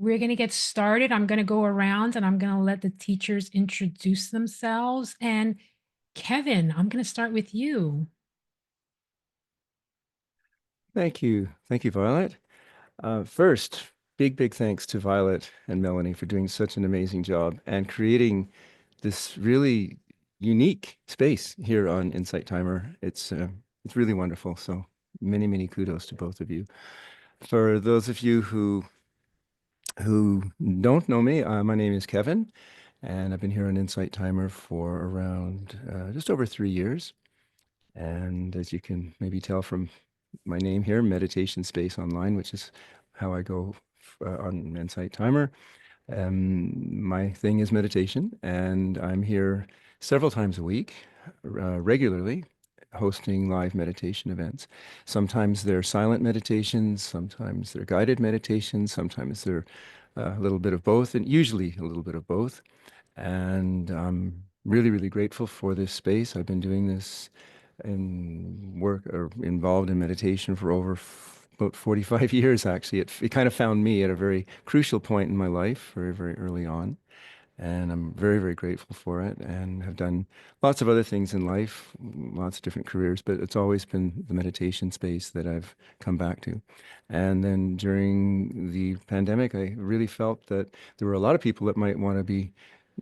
we're going to get started. I'm going to go around and I'm going to let the teachers introduce themselves. And Kevin, I'm going to start with you. Thank you. Thank you, Violet. First, big thanks to Violet and Melanie for doing such an amazing job and creating this really unique space here on Insight Timer. It's really wonderful. So many kudos to both of you. For those of you who don't know me, my name is Kevin, and I've been here on Insight Timer for around just over 3 years. And as you can maybe tell from my name here, Meditation Space Online, which is how I go on Insight Timer. My thing is meditation, and I'm here several times a week, regularly, hosting live meditation events. Sometimes they're silent meditations, sometimes they're guided meditations, sometimes they're a little bit of both, and usually a little bit of both. And I'm really grateful for this space. I've been doing this in work or involved in meditation for over about 45 years, actually. It kind of found me at a very crucial point in my life, very early on. And I'm very grateful for it and have done lots of other things in life, lots of different careers, but it's always been the meditation space that I've come back to. And then during the pandemic, I really felt that there were a lot of people that might want to be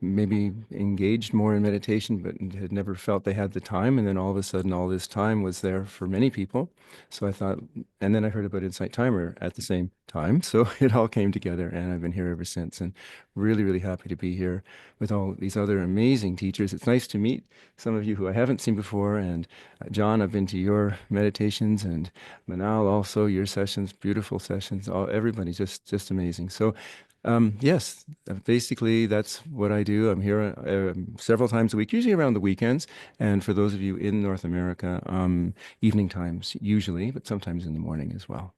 maybe engaged more in meditation, but had never felt they had the time. And then all of a sudden, all this time was there for many people. So I thought, and then I heard about Insight Timer at the same time. So it all came together, and I've been here ever since. And really happy to be here with all these other amazing teachers. It's nice to meet some of you who I haven't seen before. And John, I've been to your meditations, and Manal also, your sessions, beautiful sessions. Everybody's just amazing. So yes, basically that's what I do. I'm here several times a week, usually around the weekends. And for those of you in North America, evening times usually, but sometimes in the morning as well.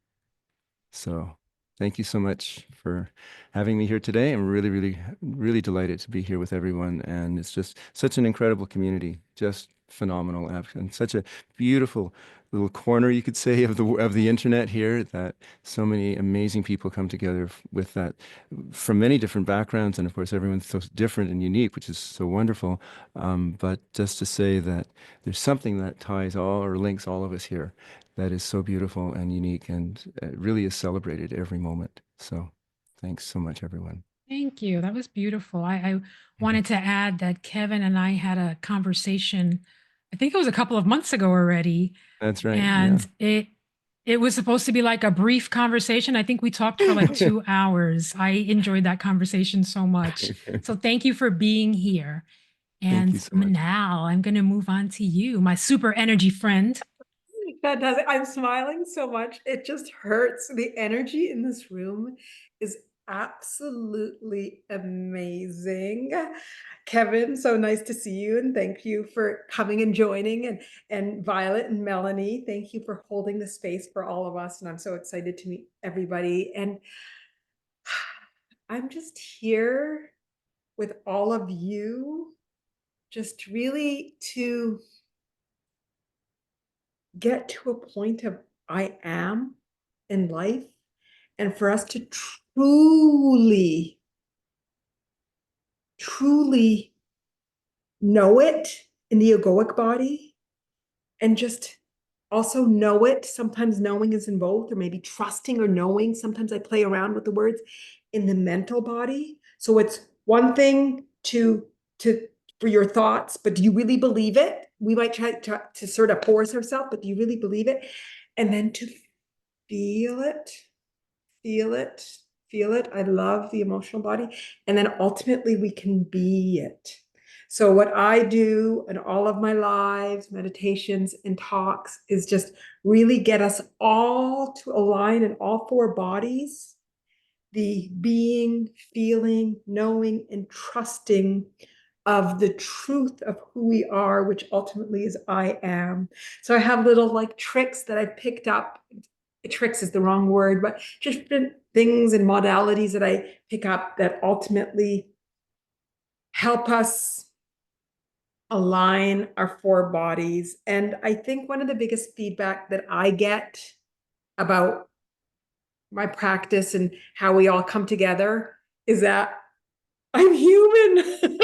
So thank you so much for having me here today. I'm really delighted to be here with everyone. And it's just such an incredible community, just phenomenal, and such a beautiful little corner, you could say, of the internet here, that so many amazing people come together with that from many different backgrounds. And of course, everyone's so different and unique, which is so wonderful. But just to say that there's something that ties all or links all of us here that is so beautiful and unique, and really is celebrated every moment. So thanks so much, everyone. Thank you. That was beautiful. I wanted to add that Kevin and I had a conversation, I think it was a couple of months ago already, That's right. Yeah. and it was supposed to be like a brief conversation. I think we talked for like 2 hours. I enjoyed that conversation so much. So thank you for being here. Thank And you so much. Manal, I'm going to move on to you, my super energy friend. That does it. I'm smiling so much. It just hurts. The energy in this room is absolutely amazing. Kevin, so nice to see you, and thank you for coming and joining. And Violet and Melanie, thank you for holding the space for all of us. And I'm so excited to meet everybody. And I'm just here with all of you, just really to get to a point of I am in life, and for us to truly know it in the egoic body, and just also know it. Sometimes knowing is in both, or maybe trusting or knowing. Sometimes I play around with the words in the mental body. So it's one thing to for your thoughts, but do you really believe it? We might try to sort of force ourselves, but do you really believe it? And then to feel it, feel it, feel it. I love the emotional body. And then ultimately we can be it. So what I do in all of my lives, meditations and talks is just really get us all to align in all four bodies, the being, feeling, knowing, and trusting of the truth of who we are, which ultimately is I am. So I have little like tricks that I picked up. Tricks is the wrong word, but just different things and modalities that I pick up that ultimately help us align our four bodies. And I think one of the biggest feedback that I get about my practice and how we all come together is that I'm human.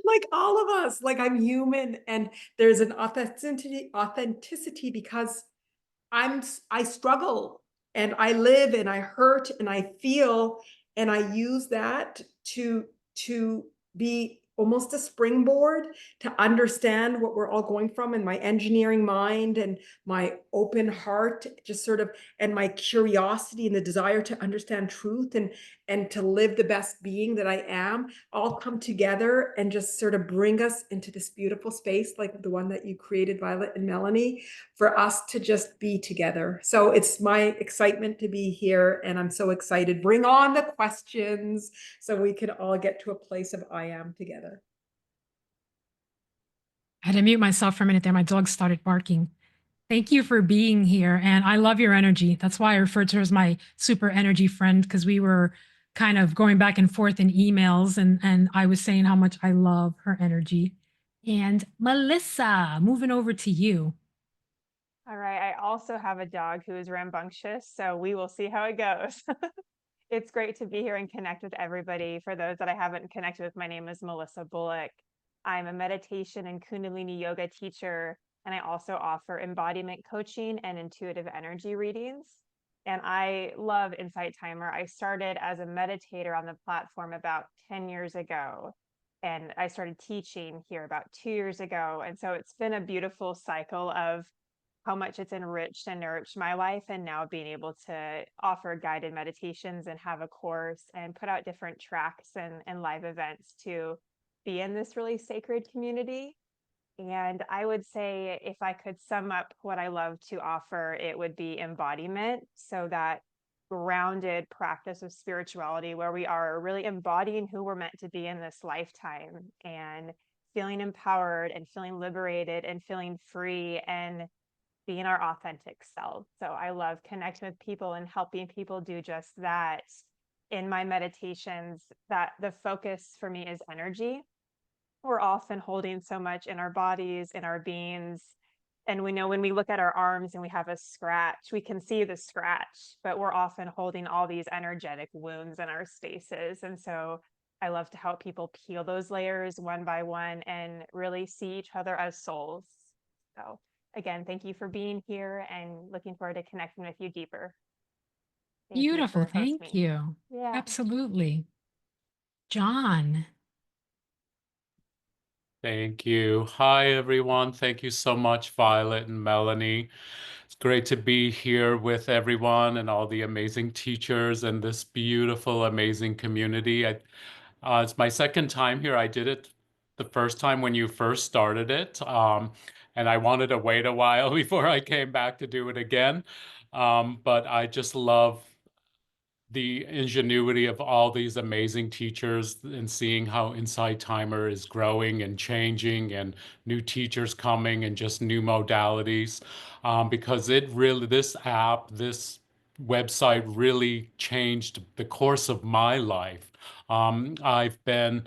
Like all of us, like I'm human, and there's an authenticity because I struggle and I live and I hurt and I feel, and I use that to be almost a springboard to understand what we're all going from, and my engineering mind and my open heart just sort of, and my curiosity and the desire to understand truth and to live the best being that I am, all come together and just sort of bring us into this beautiful space like the one that you created, Violet and Melanie, for us to just be together. So it's my excitement to be here, and I'm so excited. Bring on the questions so we can all get to a place of I am together. I had to mute myself for a minute there. My dog started barking. Thank you for being here. And I love your energy. That's why I refer to her as my super energy friend, because we were kind of going back and forth in emails, and I was saying how much I love her energy. And Melissa, moving over to you. All right. I also have a dog who is rambunctious, so we will see how it goes. It's great to be here and connect with everybody. For those that I haven't connected with, my name is Melissa Bullock. I'm a meditation and Kundalini yoga teacher, and I also offer embodiment coaching and intuitive energy readings. And I love Insight Timer. I started as a meditator on the platform about 10 years ago, and I started teaching here about 2 years ago. And so it's been a beautiful cycle of how much it's enriched and nourished my life, and now being able to offer guided meditations and have a course and put out different tracks and live events to be in this really sacred community. And I would say, if I could sum up what I love to offer, it would be embodiment. So that grounded practice of spirituality where we are really embodying who we're meant to be in this lifetime, and feeling empowered and feeling liberated and feeling free and being our authentic self. So I love connecting with people and helping people do just that. In my meditations, that the focus for me is energy. We're often holding so much in our bodies, in our beings. And we know when we look at our arms and we have a scratch, we can see the scratch, but we're often holding all these energetic wounds in our spaces. And so I love to help people peel those layers one by one and really see each other as souls. So again, thank you for being here, and looking forward to connecting with you deeper. Thank you Beautiful. for hosting Thank me. you. Yeah. Absolutely. John. Thank you. Hi, everyone. Thank you so much, Violet and Melanie. It's great to be here with everyone and all the amazing teachers and this beautiful, amazing community. It's my second time here. I did it the first time when you first started it, and I wanted to wait a while before I came back to do it again. But I just love the ingenuity of all these amazing teachers, and seeing how Insight Timer is growing and changing, and new teachers coming and just new modalities. Because this app, this website really changed the course of my life. I've been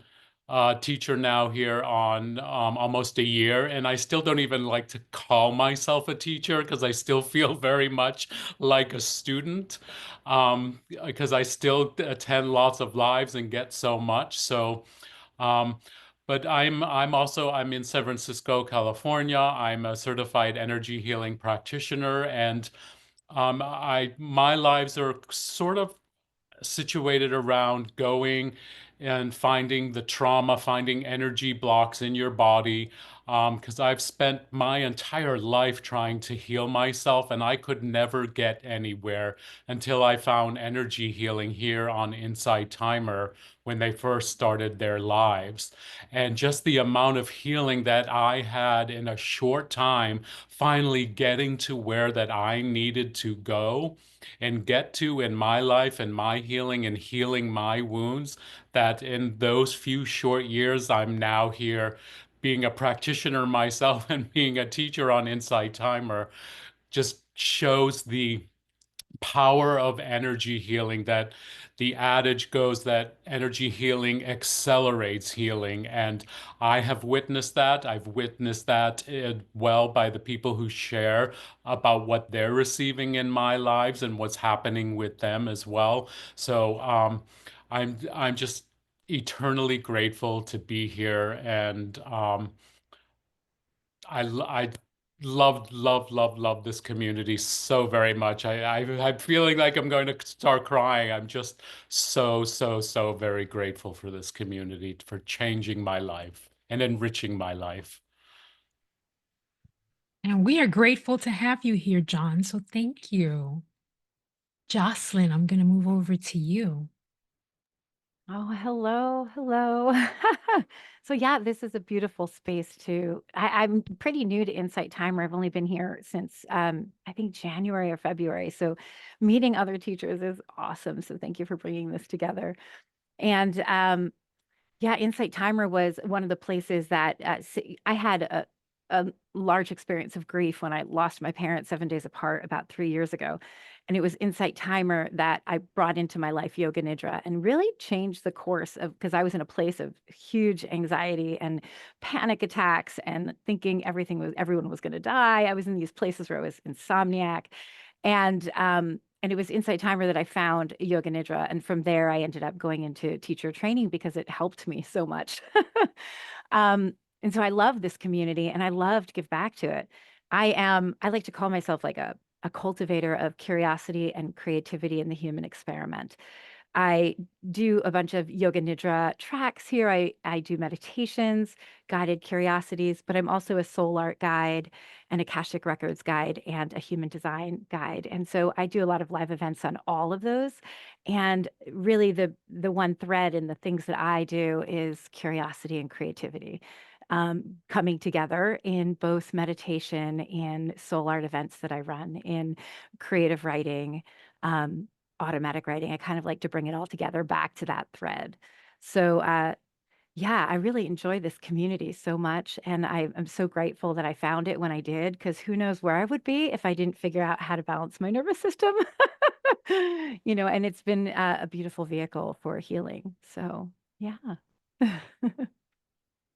a teacher now here on almost a year, and I still don't even like to call myself a teacher because I still feel very much like a student, because I still attend lots of lives and get so much. So, um, but I'm in San Francisco, California. I'm a certified energy healing practitioner, and my lives are sort of situated around going and finding the trauma, finding energy blocks in your body. Because I've spent my entire life trying to heal myself, and I could never get anywhere until I found energy healing here on Insight Timer when they first started their lives. And just the amount of healing that I had in a short time, finally getting to where that I needed to go and get to in my life and my healing and healing my wounds, that in those few short years, I'm now here being a practitioner myself and being a teacher on Insight Timer, just shows the power of energy healing, that the adage goes that energy healing accelerates healing. And I have witnessed that. I've witnessed that well by the people who share about what they're receiving in my lives and what's happening with them as well. So I'm just eternally grateful to be here, and I love this community so very much. I'm feeling like I'm going to start crying. I'm just so very grateful for this community, for changing my life and enriching my life. And we are grateful to have you here, John. So thank you. Jocelyn, I'm going to move over to you. Oh, hello, hello. So yeah, this is a beautiful space too. I'm pretty new to Insight Timer. I've only been here since I think January or February. So meeting other teachers is awesome. So thank you for bringing this together. And yeah, Insight Timer was one of the places that I had a large experience of grief when I lost my parents 7 days apart about 3 years ago. And it was Insight Timer that I brought into my life, Yoga Nidra, and really changed the course of, because I was in a place of huge anxiety and panic attacks and thinking everyone was going to die. I was in these places where I was insomniac. And it was Insight Timer that I found Yoga Nidra. And from there, I ended up going into teacher training because it helped me so much. And so I love this community and I love to give back to it. I like to call myself like a cultivator of curiosity and creativity in the human experiment. I do a bunch of Yoga Nidra tracks here. I do meditations, guided curiosities, but I'm also a soul art guide, an Akashic Records guide, and a human design guide. And so I do a lot of live events on all of those. And really the one thread in the things that I do is curiosity and creativity. Coming together in both meditation and soul art events that I run, in creative writing, automatic writing. I kind of like to bring it all together back to that thread. So yeah, I really enjoy this community so much. And I'm so grateful that I found it when I did, because who knows where I would be if I didn't figure out how to balance my nervous system. And it's been a beautiful vehicle for healing. So yeah.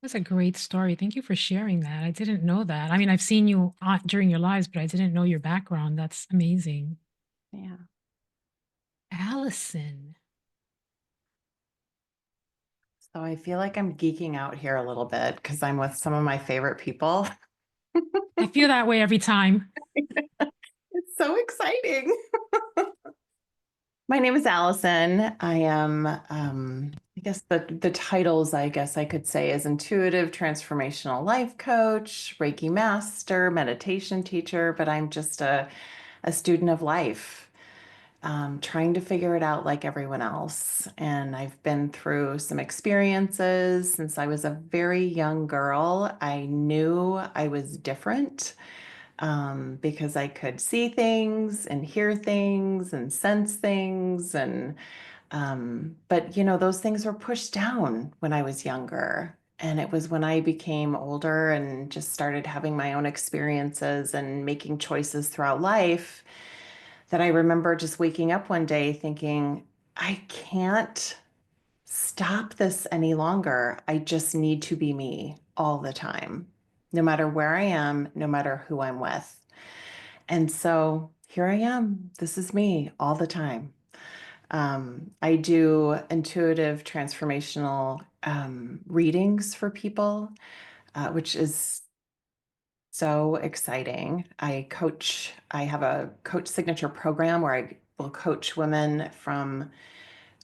That's a great story. Thank you for sharing that. I didn't know that. I mean, I've seen you during your lives, but I didn't know your background. That's amazing. Yeah. Allison. So I feel like I'm geeking out here a little bit because I'm with some of my favorite people. I feel that way every time. It's so exciting. My name is Allison. I am, I guess the titles, I guess I could say, is intuitive transformational life coach, Reiki master, meditation teacher, but I'm just a student of life, trying to figure it out like everyone else. And I've been through some experiences since I was a very young girl. I knew I was different, because I could see things and hear things and sense things. But those things were pushed down when I was younger. And it was when I became older and just started having my own experiences and making choices throughout life that I remember just waking up one day thinking, I can't stop this any longer. I just need to be me all the time, no matter where I am, no matter who I'm with. And so here I am. This is me all the time. I do intuitive transformational readings for people, which is so exciting. I have a coach signature program where I will coach women from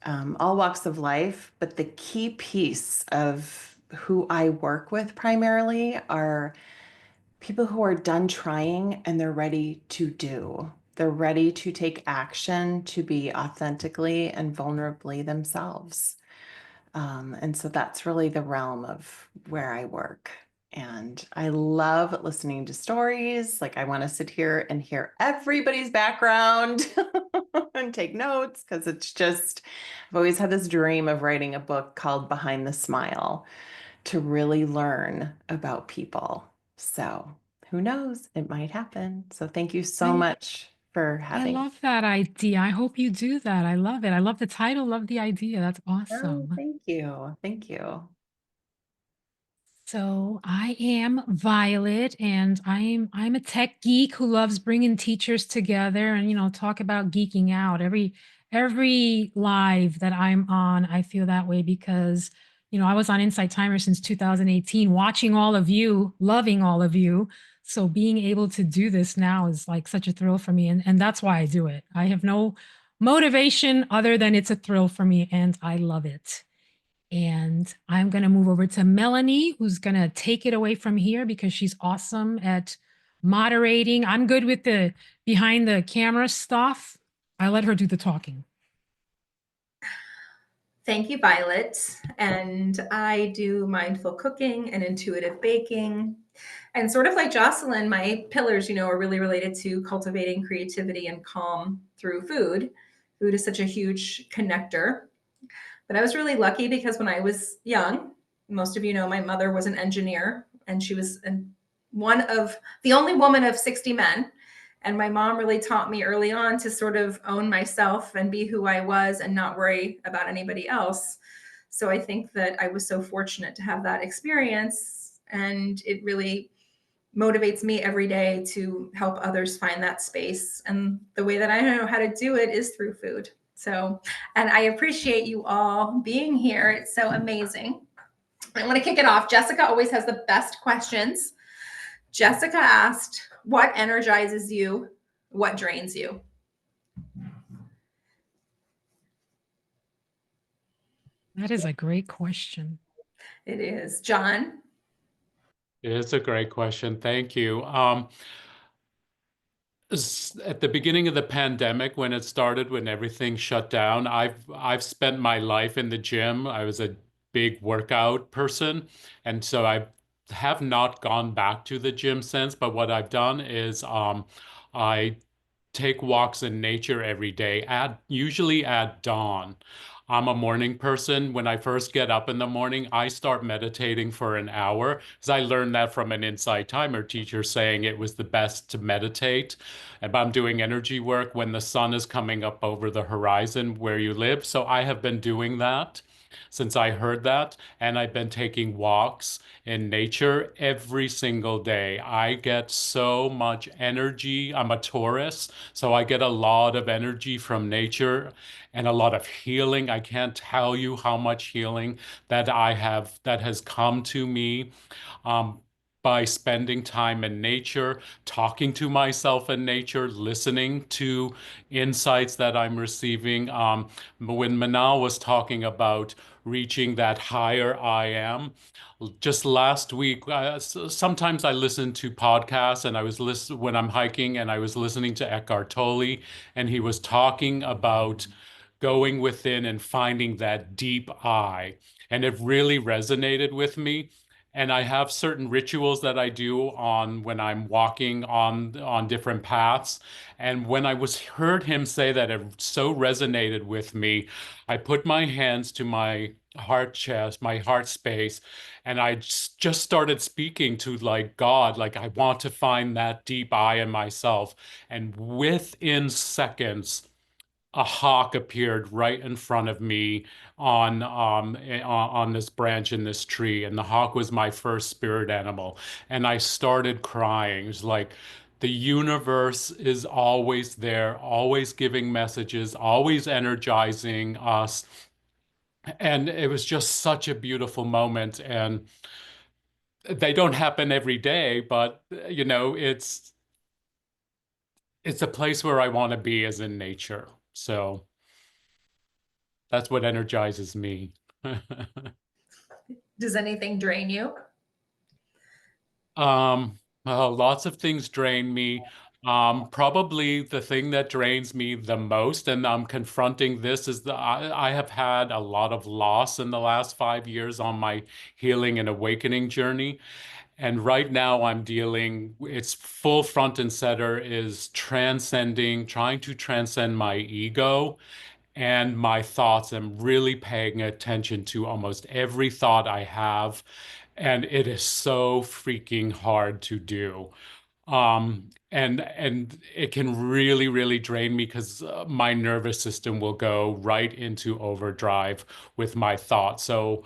all walks of life. But the key piece of who I work with primarily are people who are done trying and they're ready to do. They're ready to take action to be authentically and vulnerably themselves. And so that's really the realm of where I work. And I love listening to stories. Like, I want to sit here and hear everybody's background and take notes, because I've always had this dream of writing a book called Behind the Smile to really learn about people. So who knows? It might happen. So thank you so Right. much for I having. love that idea. I hope you do that. I love it. I love the title, love the idea. That's Oh, awesome. thank you. Thank you. So I am Violet, and I'm a tech geek who loves bringing teachers together and talk about geeking out. Every live that I'm on, I feel that way because I was on Insight Timer since 2018, watching all of you, loving all of you. So being able to do this now is like such a thrill for me, and that's why I do it. I have no motivation other than it's a thrill for me, and I love it. And I'm going to move over to Melanie, who's going to take it away from here because she's awesome at moderating. I'm good with the behind the camera stuff. I let her do the talking. Thank you, Violet. And I do mindful cooking and intuitive baking. And sort of like Jocelyn, my pillars, are really related to cultivating creativity and calm through food. Food is such a huge connector. But I was really lucky because when I was young, most of you know my mother was an engineer and she was one of the only woman of 60 men. And my mom really taught me early on to sort of own myself and be who I was and not worry about anybody else. So I think that I was so fortunate to have that experience. And it really motivates me every day to help others find that space. And the way that I know how to do it is through food. So, and I appreciate you all being here. It's so amazing. I want to kick it off. Jessica always has the best questions. Jessica asked, what energizes you? What drains you? That is a great question. It is. John? It's a great question. Thank you. At the beginning of the pandemic, when it started, when everything shut down, I've spent my life in the gym. I was a big workout person, and so I have not gone back to the gym since. But what I've done is I take walks in nature every day, usually at dawn. I'm a morning person. When I first get up in the morning, I start meditating for an hour because I learned that from an Insight Timer teacher saying it was the best to meditate. And I'm doing energy work when the sun is coming up over the horizon where you live. So I have been doing that since I heard that, and I've been taking walks in nature every single day. I get so much energy. I'm a Taurus, so I get a lot of energy from nature and a lot of healing. I can't tell you how much healing that has come to me. By spending time in nature, talking to myself in nature, listening to insights that I'm receiving. When Manal was talking about reaching that higher I am, just last week, sometimes I listen to podcasts, and I was when I'm hiking, and I was listening to Eckhart Tolle, and he was talking about going within and finding that deep I, and it really resonated with me. And I have certain rituals that I do on when I'm walking on different paths. And when I heard him say that, it so resonated with me. I put my hands to my heart chest, my heart space, and I just started speaking to like God, like I want to find that deep I in myself. And within seconds, a hawk appeared right in front of me on this branch in this tree, and the hawk was my first spirit animal, and I started crying. It was like the universe is always there, always giving messages, always energizing us, and it was just such a beautiful moment. And they don't happen every day, but it's a place where I want to be, as in nature. So that's what energizes me. Does anything drain you? Lots of things drain me. Probably the thing that drains me the most, and I'm confronting this, is I have had a lot of loss in the last 5 years on my healing and awakening journey. And right now it's full front and center, is trying to transcend my ego and my thoughts. I'm really paying attention to almost every thought I have, and it is so freaking hard to do. And it can really, really drain me because my nervous system will go right into overdrive with my thoughts. So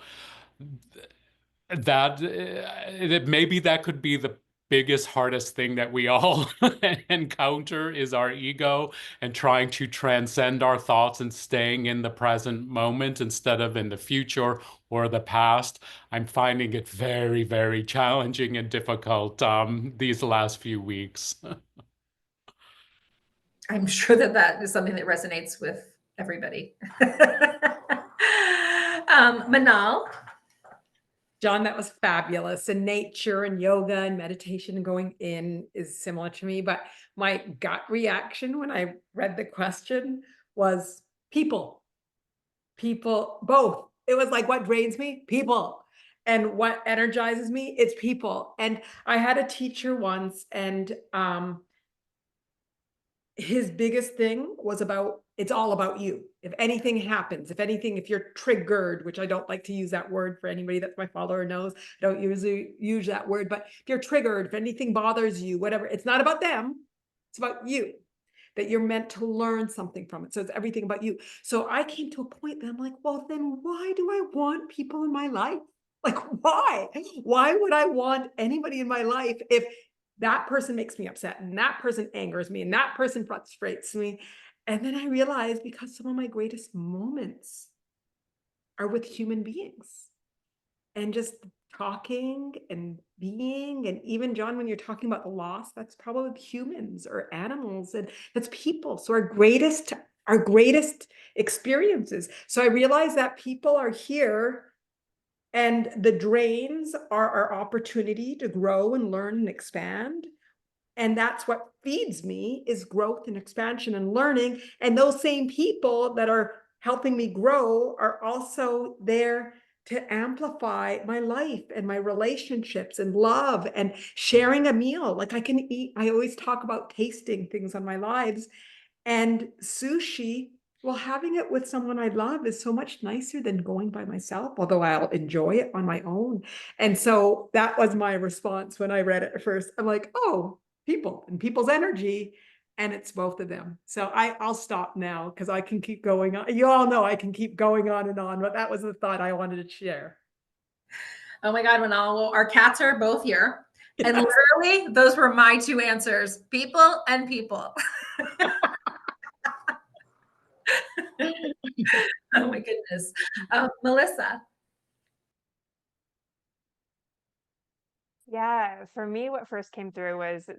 that maybe that could be the biggest, hardest thing that we all encounter is our ego and trying to transcend our thoughts and staying in the present moment instead of in the future or the past. I'm finding it very, very challenging and difficult these last few weeks. I'm sure that that is something that resonates with everybody. Manal. John, that was fabulous. And nature and yoga and meditation and going in is similar to me. But my gut reaction when I read the question was people. People, both. It was like, what drains me? People. And what energizes me? It's people. And I had a teacher once, and his biggest thing was about, it's all about you. If anything happens, if you're triggered, which I don't like to use that word for anybody that's my follower knows, I don't usually use that word, but if you're triggered, if anything bothers you, whatever, it's not about them, it's about you, that you're meant to learn something from it. So it's everything about you. So I came to a point that I'm like, well, then why do I want people in my life? Like, why? Why would I want anybody in my life if that person makes me upset and that person angers me and that person frustrates me? And then I realized, because some of my greatest moments are with human beings and just talking and being. And even John, when you're talking about the loss, that's probably with humans or animals, and that's people. So our greatest experiences. So I realized that people are here, and the drains are our opportunity to grow and learn and expand. And that's what feeds me, is growth and expansion and learning. And those same people that are helping me grow are also there to amplify my life and my relationships and love and sharing a meal. Like, I can eat, I always talk about tasting things on my lives, and sushi, well, having it with someone I love is so much nicer than going by myself, although I'll enjoy it on my own. And so that was my response when I read it at first. I'm like, oh, people and people's energy, and it's both of them. So I'll stop now because I can keep going on. You all know I can keep going on and on, but that was the thought I wanted to share. Oh my God, Manal. Well, our cats are both here. And Yes. literally, those were my two answers: people and people. Oh my goodness. Melissa. Yeah, for me, what first came through was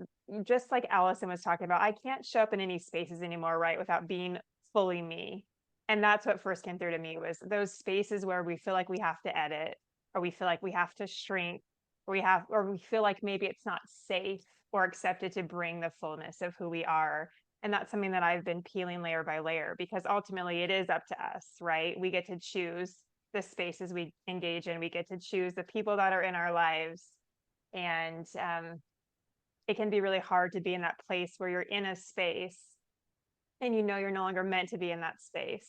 just like Allison was talking about, I can't show up in any spaces anymore, right, without being fully me. And that's what first came through to me, was those spaces where we feel like we have to edit, or we feel like we have to shrink, or we feel like maybe it's not safe or accepted to bring the fullness of who we are. And that's something that I've been peeling layer by layer, because ultimately it is up to us, right? We get to choose the spaces we engage in. We get to choose the people that are in our lives. And it can be really hard to be in that place where you're in a space and you know you're no longer meant to be in that space,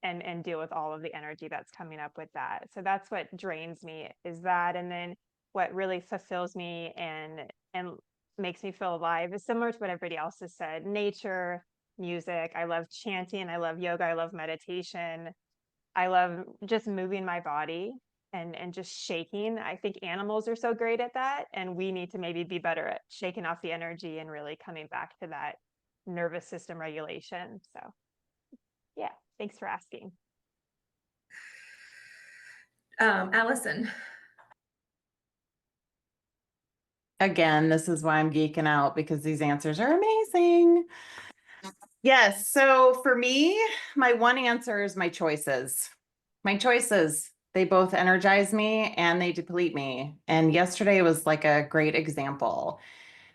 and deal with all of the energy that's coming up with that. So that's what drains me, is that. And then what really fulfills me and makes me feel alive is similar to what everybody else has said: nature, music. I love chanting, I love yoga, I love meditation, I love just moving my body and just shaking. I think animals are so great at that, and we need to maybe be better at shaking off the energy and really coming back to that nervous system regulation. So yeah, thanks for asking. Allison. Again, this is why I'm geeking out, because these answers are amazing. Yes. So for me, my one answer is my choices. My choices, they both energize me and they deplete me. And yesterday was like a great example.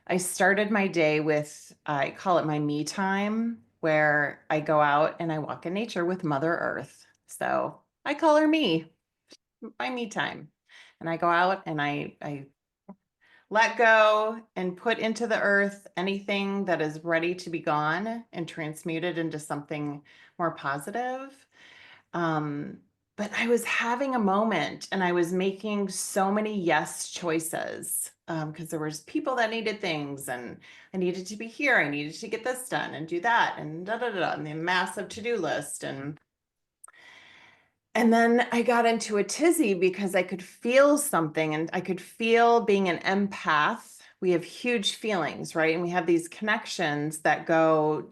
I started my day with, I call it my me time, where I go out and I walk in nature with Mother Earth. So I call her me, my me time. And I go out and I let go and put into the earth anything that is ready to be gone and transmuted into something more positive. but I was having a moment and I was making so many yes choices because there was people that needed things and I needed to be here. I needed to get this done and do that and da da da and the massive to-do list. And then I got into a tizzy because I could feel something and I could feel being an empath. We have huge feelings, right? And we have these connections that go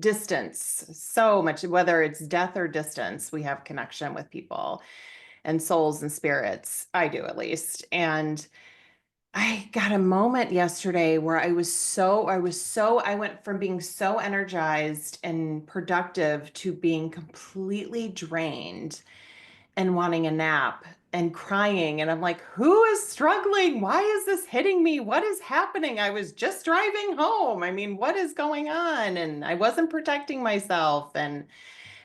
distance so much, whether it's death or distance, we have connection with people and souls and spirits. I do at least. And I got a moment yesterday where I went from being so energized and productive to being completely drained and wanting a nap and crying. And I'm like, who is struggling? Why is this hitting me? What is happening? I was just driving home. I mean, what is going on? And I wasn't protecting myself. And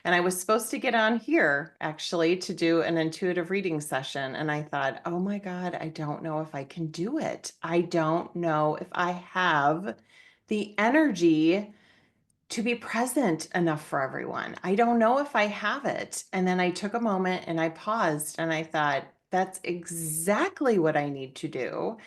I was supposed to get on here actually to do an intuitive reading session. And I thought, oh my God, I don't know if I can do it. I don't know if I have the energy to be present enough for everyone. I don't know if I have it. And then I took a moment and I paused and I thought, that's exactly what I need to do.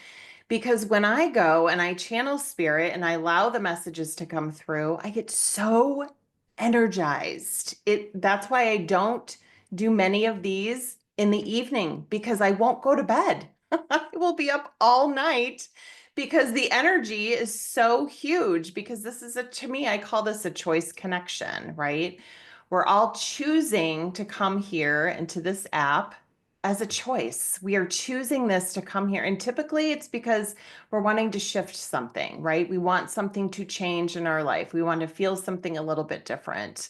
Because when I go and I channel spirit and I allow the messages to come through, I get so energized. That's why I don't do many of these in the evening because I won't go to bed. I will be up all night because the energy is so huge because this is to me, I call this a choice connection, right? We're all choosing to come here into this app as a choice. We are choosing this to come here. And typically it's because we're wanting to shift something, right? We want something to change in our life. We want to feel something a little bit different.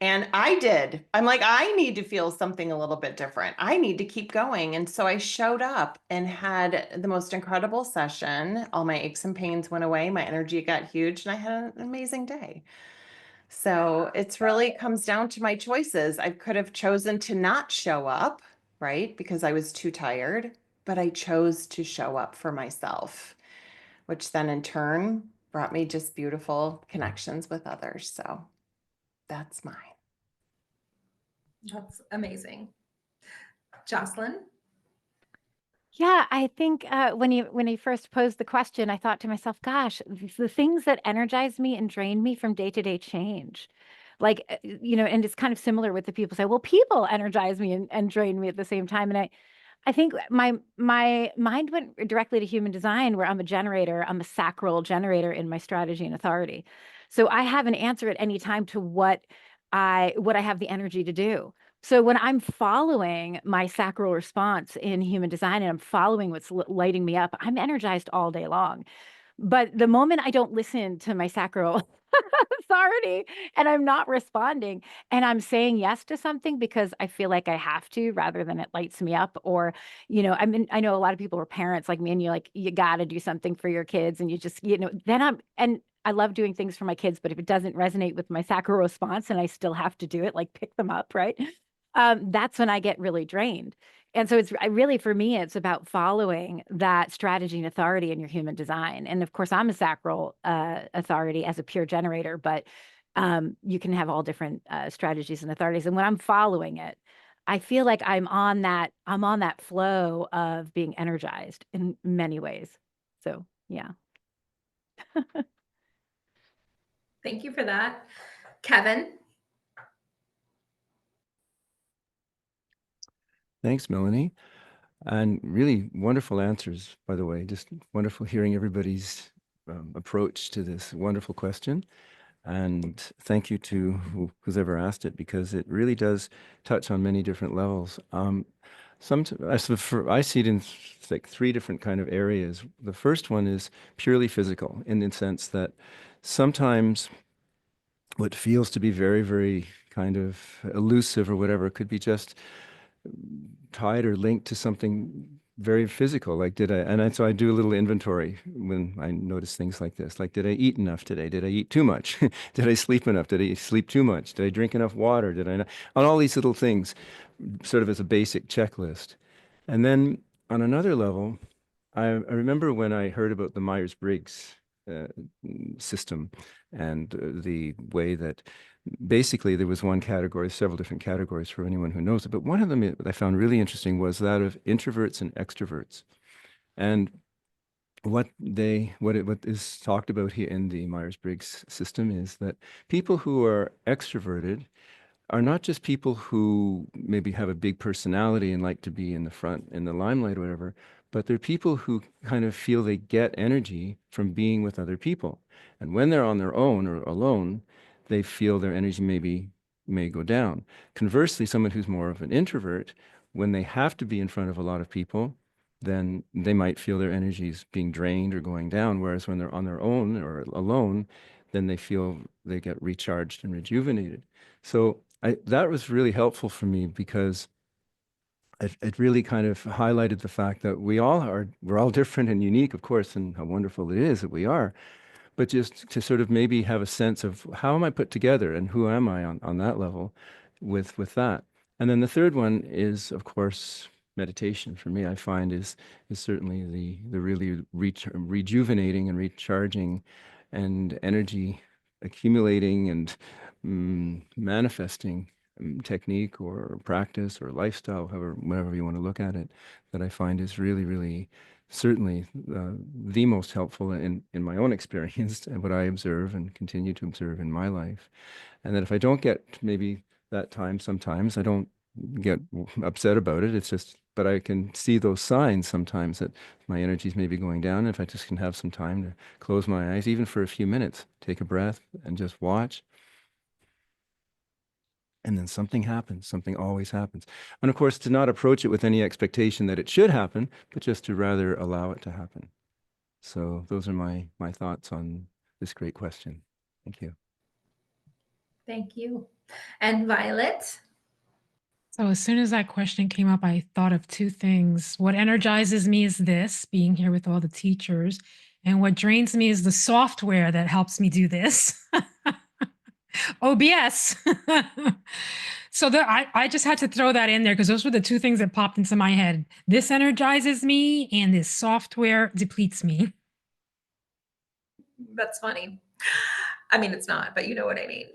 And I did. I'm like, I need to feel something a little bit different. I need to keep going. And so I showed up and had the most incredible session. All my aches and pains went away. My energy got huge and I had an amazing day. So it's really comes down to my choices. I could have chosen to not show up, right? Because I was too tired, but I chose to show up for myself, which then in turn brought me just beautiful connections with others. So that's mine. That's amazing. Jocelyn? Yeah, I think when you first posed the question, I thought to myself, gosh, the things that energize me and drain me from day to day change. Like, and it's kind of similar with the people say, well, people energize me and drain me at the same time. And I think my mind went directly to human design, where I'm a generator. I'm a sacral generator in my strategy and authority. So I have an answer at any time to what I have the energy to do. So when I'm following my sacral response in human design and I'm following what's lighting me up, I'm energized all day long. But the moment I don't listen to my sacral authority and I'm not responding and I'm saying yes to something because I feel like I have to rather than it lights me up, or, I know a lot of people are parents like me and you're like, you got to do something for your kids and you just, and I love doing things for my kids, but if it doesn't resonate with my sacral response and I still have to do it, like pick them up, right? That's when I get really drained. And so for me, it's about following that strategy and authority in your human design. And of course, I'm a sacral authority as a pure generator, but you can have all different strategies and authorities. And when I'm following it, I feel like I'm on that flow of being energized in many ways. So yeah. Thank you for that. Kevin? Thanks, Melanie. And really wonderful answers, by the way. Just wonderful hearing everybody's approach to this wonderful question. And thank you to who's ever asked it, because it really does touch on many different levels. I see it in like three different kind of areas. The first one is purely physical, in the sense that sometimes what feels to be very, very kind of elusive or whatever could be just tied or linked to something very physical. Like so I do a little inventory when I notice things like this. Like, did I eat enough today? Did I eat too much? Did I sleep enough? Did I sleep too much? Did I drink enough water? Did I not? On all these little things, sort of as a basic checklist. And then on another level, I remember when I heard about the Myers-Briggs system and the way that basically there was one category, several different categories for anyone who knows it, but one of them that I found really interesting was that of introverts and extroverts. And what is talked about here in the Myers-Briggs system is that people who are extroverted are not just people who maybe have a big personality and like to be in the front, in the limelight or whatever, but they're people who kind of feel they get energy from being with other people. And when they're on their own or alone, they feel their energy may go down. Conversely, someone who's more of an introvert, when they have to be in front of a lot of people, then they might feel their energies being drained or going down. Whereas when they're on their own or alone, then they feel they get recharged and rejuvenated. So that was really helpful for me because it really kind of highlighted the fact that we're all different and unique, of course, and how wonderful it is that we are, but just to sort of maybe have a sense of how am I put together and who am I on that level with that. And then the third one is, of course, meditation for me, I find is certainly the really rejuvenating and recharging and energy accumulating and manifesting technique or practice or lifestyle, whatever you want to look at it, that I find is really, really certainly the most helpful in my own experience and what I observe and continue to observe in my life. And that if I don't get maybe that time sometimes, I don't get upset about it. It's just, but I can see those signs sometimes that my energy is maybe going down. If I just can have some time to close my eyes, even for a few minutes, take a breath and just watch. And then something happens, something always happens. And of course, to not approach it with any expectation that it should happen, but just to rather allow it to happen. So those are my thoughts on this great question. Thank you. Thank you. And Violet? So as soon as that question came up, I thought of two things. What energizes me is this, being here with all the teachers. And what drains me is the software that helps me do this. OBS. So I just had to throw that in there because those were the two things that popped into my head. This energizes me and this software depletes me. That's funny. I mean, it's not, but you know what I mean.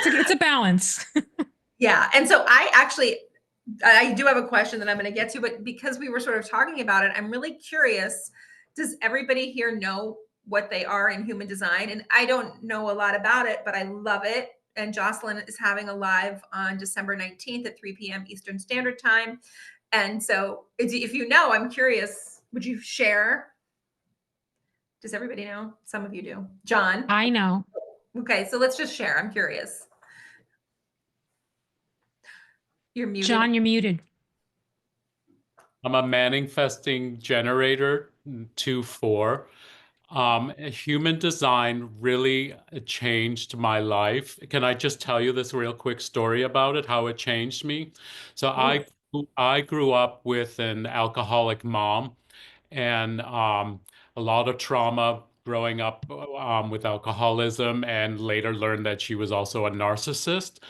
It's a balance. Yeah. And so I do have a question that I'm going to get to, but because we were sort of talking about it, I'm really curious. Does everybody here know what they are in human design? And I don't know a lot about it, but I love it. And Jocelyn is having a live on December 19th at 3 p.m. Eastern Standard Time. And so if you know, I'm curious, would you share? Does everybody know? Some of you do. John? I know. Okay, so let's just share. I'm curious. You're muted. John, you're muted. I'm a manifesting generator 2-4. Human design really changed my life. Can I just tell you this real quick story about it, how it changed me? So I grew up with an alcoholic mom and a lot of trauma growing up with alcoholism, and later learned that she was also a narcissist.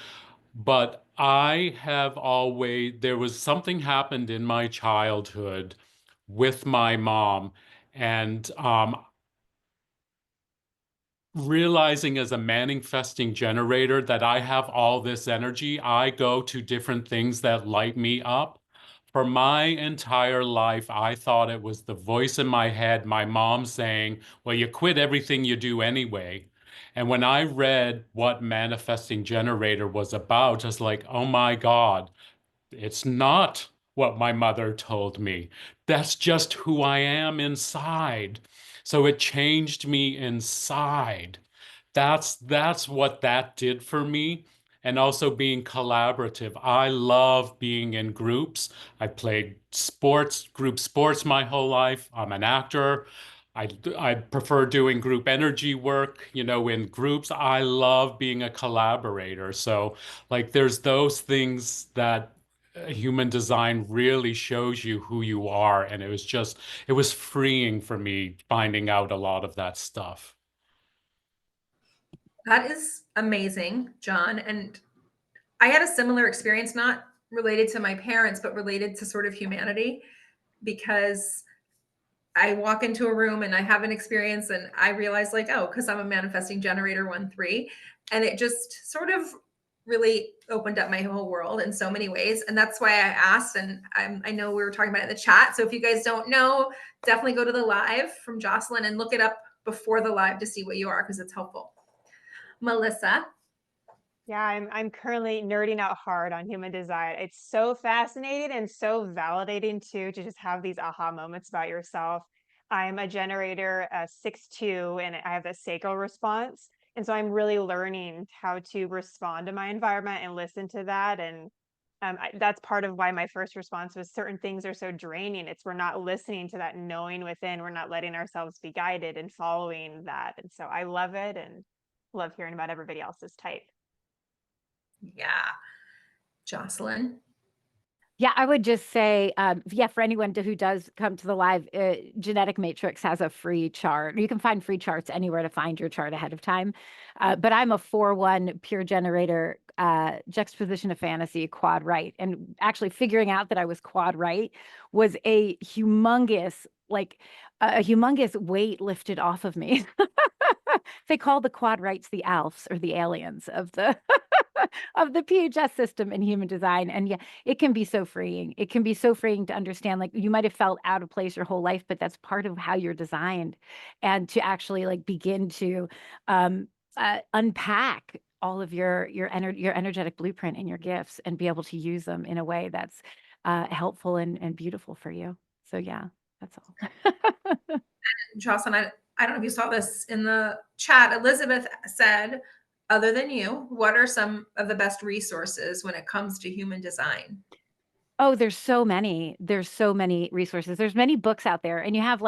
But there was something happened in my childhood with my mom, and realizing as a manifesting generator that I have all this energy, I go to different things that light me up. For my entire life, I thought it was the voice in my head, my mom saying, well, you quit everything you do anyway. And when I read what manifesting generator was about, I was like, oh my God, it's not what my mother told me. That's just who I am inside. So it changed me inside. That's what that did for me. And also being collaborative. I love being in groups. I played group sports my whole life. I'm an actor. I prefer doing group energy work, in groups. I love being a collaborator. So like there's those things that human design really shows you who you are. And it was freeing for me finding out a lot of that stuff. That is amazing, John. And I had a similar experience, not related to my parents, but related to sort of humanity, because I walk into a room and I have an experience and I realize like, oh, because I'm a manifesting generator 1-3. And it just sort of really opened up my whole world in so many ways. And that's why I asked, and I know we were talking about it in the chat. So if you guys don't know, definitely go to the live from Jocelyn and look it up before the live to see what you are, because it's helpful. Melissa. Yeah, I'm currently nerding out hard on human design. It's so fascinating and so validating too to just have these aha moments about yourself. I'm a generator 6-2, and I have the sacral response. And so I'm really learning how to respond to my environment and listen to that. And that's part of why my first response was certain things are so draining. It's we're not listening to that knowing within. We're not letting ourselves be guided and following that. And so I love it and love hearing about everybody else's type. Yeah. Jocelyn. Yeah, I would just say, yeah, for anyone who does come to the live, Genetic Matrix has a free chart. You can find free charts anywhere to find your chart ahead of time. But I'm a 4-1 pure generator, juxtaposition of fantasy, quad right. And actually figuring out that I was quad right was a humongous, like a humongous weight lifted off of me. They call the quad rights the ALFs, or the aliens of the of the PHS system in human design. And yeah, it can be so freeing. It can be so freeing to understand, like, you might have felt out of place your whole life, but that's part of how you're designed. And to actually like begin to unpack all of your energetic blueprint and your gifts and be able to use them in a way that's helpful and beautiful for you. So yeah, that's all. Jocelyn, I don't know if you saw this in the chat. Elizabeth said, other than you, what are some of the best resources when it comes to human design? Oh, there's so many. There's so many resources. There's many books out there, and you have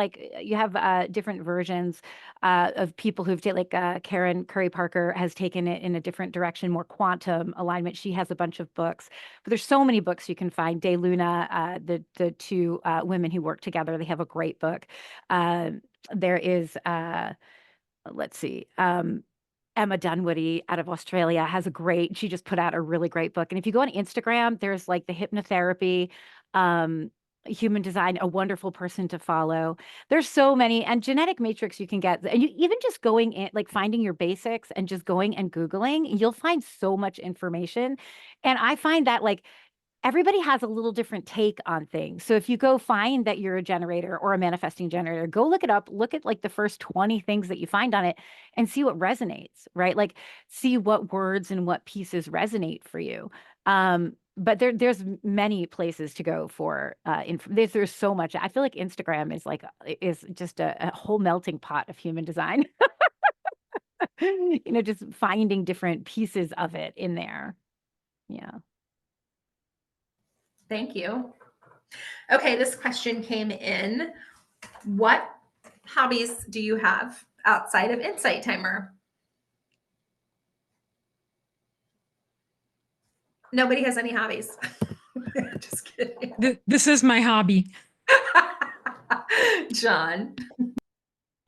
different versions of people who've like Karen Curry Parker has taken it in a different direction, more quantum alignment. She has a bunch of books, but there's so many books you can find. De Luna, the two women who work together, they have a great book. There is, let's see. Emma Dunwoody out of Australia she just put out a really great book. And if you go on Instagram, there's like the hypnotherapy, human design, a wonderful person to follow. There's so many, and Genetic Matrix you can get, and you even just going in, like finding your basics and just going and Googling, you'll find so much information. And I find that like everybody has a little different take on things. So if you go find that you're a generator or a manifesting generator, go look it up, look at like the first 20 things that you find on it and see what resonates, right? Like see what words and what pieces resonate for you. But there's many places to go for there's so much. I feel like Instagram is just a whole melting pot of human design. Just finding different pieces of it in there. Yeah. Thank you. Okay, this question came in. What hobbies do you have outside of Insight Timer? Nobody has any hobbies. Just kidding. This is my hobby. John.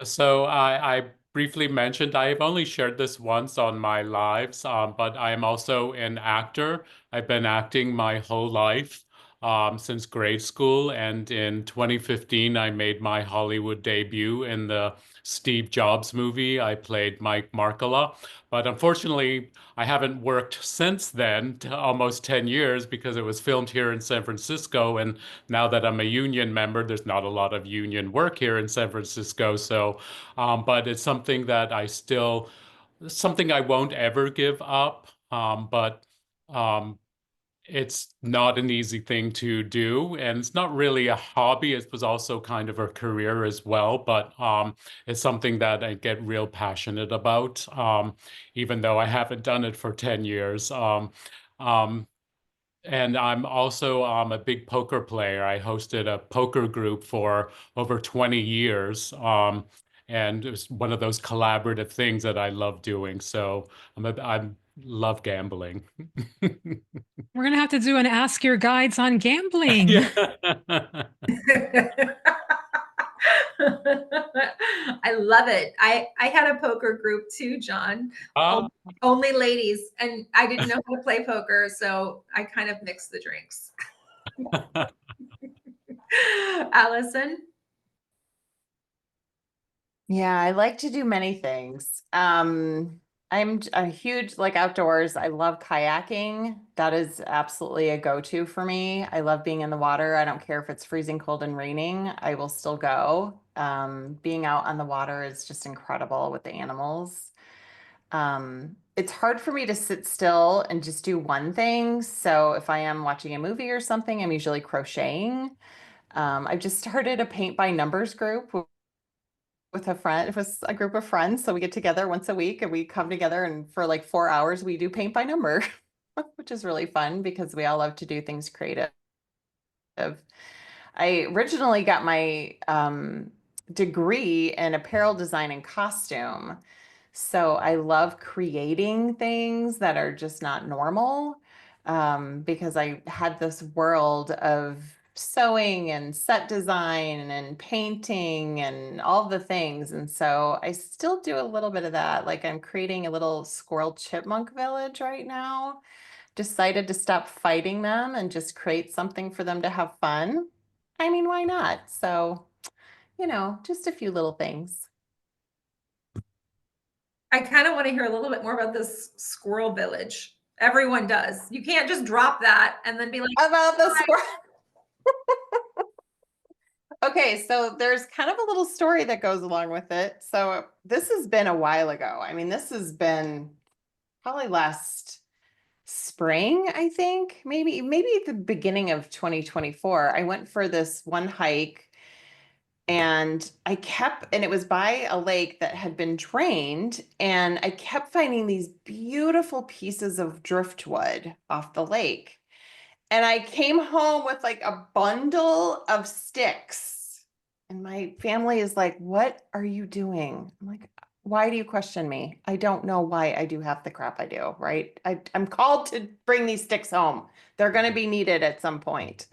So I briefly mentioned I've only shared this once on my lives, but I'm also an actor. I've been acting my whole life. Since grade school, and in 2015 I made my Hollywood debut in the Steve Jobs movie. I played Mike Markkula, but unfortunately I haven't worked since then, almost 10 years, because it was filmed here in San Francisco, and now that I'm a union member, there's not a lot of union work here in San Francisco. So but it's something that something I won't ever give up, but it's not an easy thing to do, and it's not really a hobby. It was also kind of a career as well, but it's something that I get real passionate about, even though I haven't done it for 10 years. And I'm also a big poker player. I hosted a poker group for over 20 years. And it's one of those collaborative things that I love doing. So I love gambling. We're going to have to do an Ask Your Guides on gambling. Yeah. I love it. I had a poker group too, John. Only ladies, and I didn't know how to play poker, so I kind of mixed the drinks. Allison? Yeah, I like to do many things. I'm a huge like outdoors. I love kayaking. That is absolutely a go-to for me. I love being in the water. I don't care if it's freezing cold and raining. I will still go. Being out on the water is just incredible with the animals. It's hard for me to sit still and just do one thing. So if I am watching a movie or something, I'm usually crocheting. I've just started a paint by numbers group with a friend. It was a group of friends. So we get together once a week and we come together and for like 4 hours, we do paint by number, which is really fun because we all love to do things creative. I originally got my degree in apparel design and costume. So I love creating things that are just not normal because I had this world of sewing and set design and painting and all the things. And so I still do a little bit of that. Like I'm creating a little squirrel chipmunk village right now. Decided to stop fighting them and just create something for them to have fun. I mean, why not? So, just a few little things. I kind of want to hear a little bit more about this squirrel village. Everyone does. You can't just drop that and then be like, About the squirrel. Okay, so there's kind of a little story that goes along with it. So this has been a while ago. I mean, this has been probably last spring, I think, maybe at the beginning of 2024. I went for this one hike and it was by a lake that had been drained, and I kept finding these beautiful pieces of driftwood off the lake. And I came home with like a bundle of sticks. And my family is like, "What are you doing?" I'm like, "Why do you question me? I don't know why I do half the crap I do, right? I'm called to bring these sticks home. They're going to be needed at some point."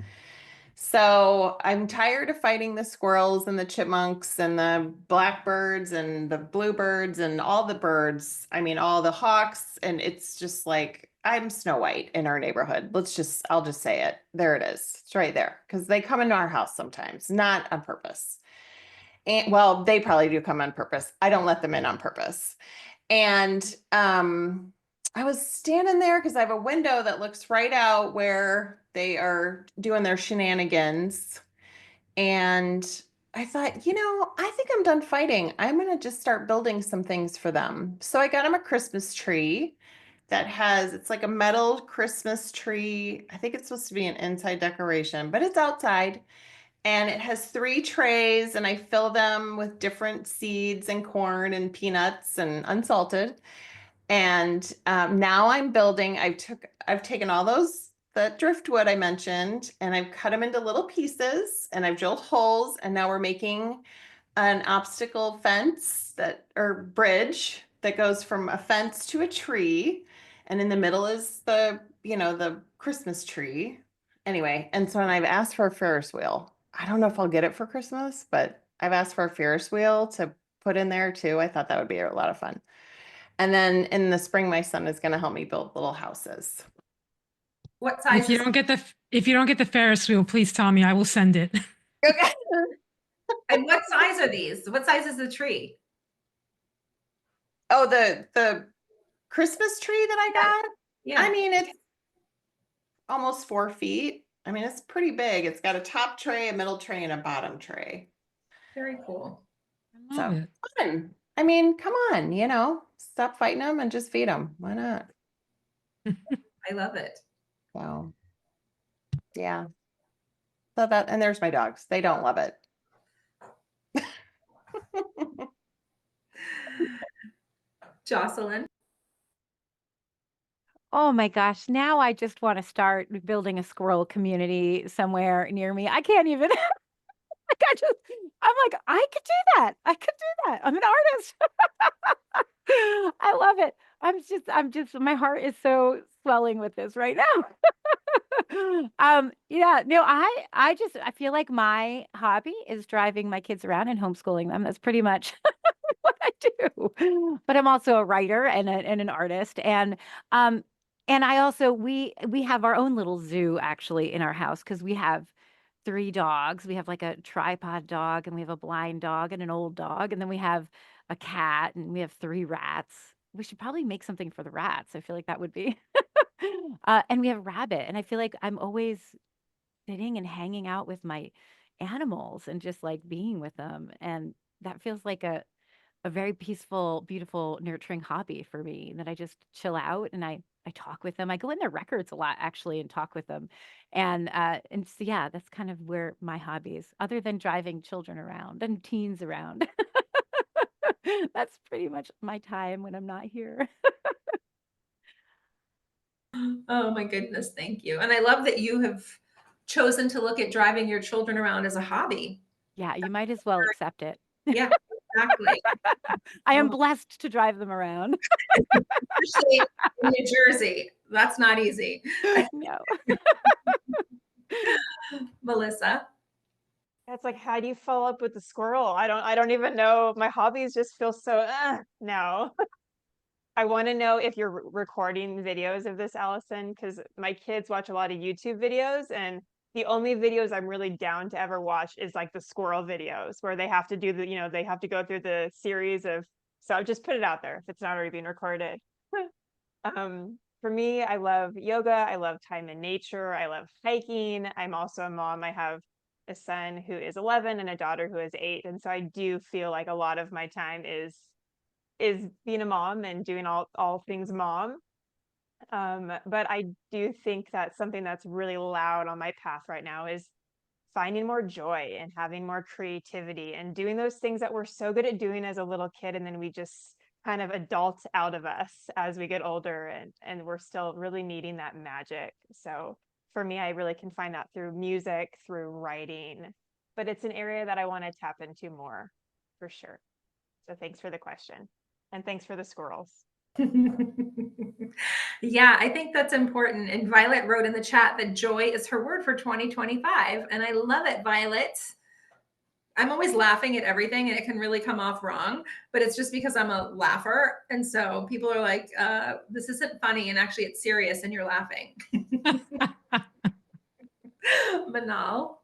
So I'm tired of fighting the squirrels and the chipmunks and the blackbirds and the bluebirds and all the birds. I mean, all the hawks. And it's just like, I'm Snow White in our neighborhood. I'll just say it. There it is. It's right there. Because they come into our house sometimes, not on purpose. And well, they probably do come on purpose. I don't let them in on purpose. And I was standing there because I have a window that looks right out where they are doing their shenanigans. And I thought, I think I'm done fighting. I'm going to just start building some things for them. So I got them a Christmas tree it's like a metal Christmas tree. I think it's supposed to be an inside decoration, but it's outside. And it has 3 trays, and I fill them with different seeds and corn and peanuts and unsalted. And now I'm building. I've taken all that driftwood I mentioned, and I've cut them into little pieces, and I've drilled holes. And now we're making an obstacle fence or bridge that goes from a fence to a tree, and in the middle is the Christmas tree. Anyway, and so I've asked for a Ferris wheel. I don't know if I'll get it for Christmas, but I've asked for a Ferris wheel to put in there too. I thought that would be a lot of fun. And then in the spring, my son is going to help me build little houses. what size? If you don't get the Ferris wheel, please tell me. I will send it. Okay. And what size are these? What size is the tree? Oh, the Christmas tree that I got? Yeah. I mean, it's almost 4 feet. I mean, it's pretty big. It's got a top tray, a middle tray, and a bottom tray. Very cool. I love it. Fun. I mean, come on, stop fighting them and just feed them. Why not? I love it. So, yeah. So and there's my dogs. They don't love it. Jocelyn. Oh my gosh, now I just want to start building a squirrel community somewhere near me. I can't even I'm like, I could do that. I could do that. I'm an artist. I love it. My heart is so swelling with this right now. Yeah, no, I feel like my hobby is driving my kids around and homeschooling them. That's pretty much what I do. But I'm also a writer and an artist. And I also, we have our own little zoo actually in our house because we have 3 dogs. We have like a tripod dog, and we have a blind dog and an old dog, and then we have a cat, and we have 3 rats. We should probably make something for the rats. I feel like that would be and we have a rabbit, and I feel like I'm always sitting and hanging out with my animals and just like being with them, and that feels like a very peaceful, beautiful, nurturing hobby for me that I just chill out and I talk with them. I go in their records a lot actually and talk with them. And so yeah, that's kind of where my hobbies, other than driving children around and teens around. That's pretty much my time when I'm not here. Oh my goodness, thank you. And I love that you have chosen to look at driving your children around as a hobby. Yeah, you might as well accept it. Yeah, exactly. I am Oh. blessed to drive them around. Especially in New Jersey. That's not easy. No. Melissa. It's like, how do you follow up with the squirrel? I don't even know. My hobbies just feel so, no. I want to know if you're recording videos of this, Allison, because my kids watch a lot of YouTube videos, and the only videos I'm really down to ever watch is like the squirrel videos where they have to do the, they have to go through the series of, so I've just put it out there if it's not already being recorded. For me, I love yoga. I love time in nature. I love hiking. I'm also a mom. I have a son who is 11 and a daughter who is 8. And so I do feel like a lot of my time is being a mom and doing all things mom. But I do think that something that's really loud on my path right now is finding more joy and having more creativity and doing those things that we're so good at doing as a little kid, and then we just kind of adult out of us as we get older, and we're still really needing that magic. So for me, I really can find that through music, through writing, but it's an area that I want to tap into more for sure. So thanks for the question. And thanks for the squirrels. Yeah, I think that's important. And Violet wrote in the chat that joy is her word for 2025. And I love it, Violet. I'm always laughing at everything and it can really come off wrong, but it's just because I'm a laugher. And so people are like, this isn't funny. And actually it's serious and you're laughing. Manal.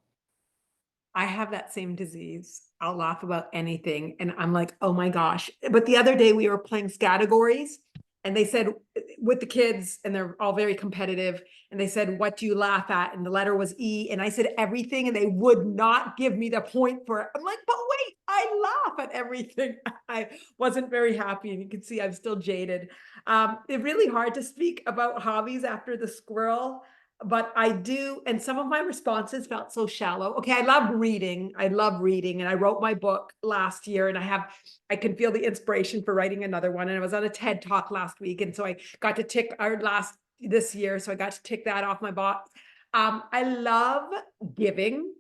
I have that same disease. I'll laugh about anything. And I'm like, oh my gosh. But the other day we were playing categories and they said with the kids, and they're all very competitive. And they said, what do you laugh at? And the letter was E. And I said everything, and they would not give me the point for it. I'm like, but wait, I laugh at everything. I wasn't very happy. And you can see I'm still jaded. It's really hard to speak about hobbies after the squirrel. But I do, and some of my responses felt so shallow. Okay, I love reading. And I wrote my book last year, and I can feel the inspiration for writing another one. And I was on a TED Talk last week, and so I got to tick this year, so I got to tick that off my box. I love giving.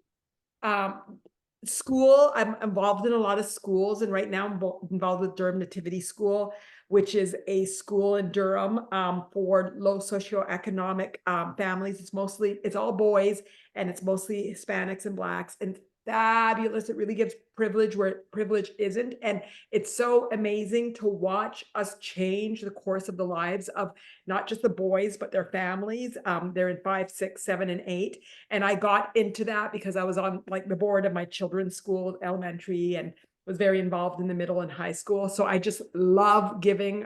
School, I'm involved in a lot of schools, and right now I'm involved with Durham Nativity School, which is a school in Durham for low socioeconomic families. It's all boys, and it's mostly Hispanics and Blacks, and fabulous. It really gives privilege where privilege isn't. And it's so amazing to watch us change the course of the lives of not just the boys, but their families. They're in 5, 6, 7, and 8. And I got into that because I was on like the board of my children's school, elementary, and was very involved in the middle and high school. So I just love giving.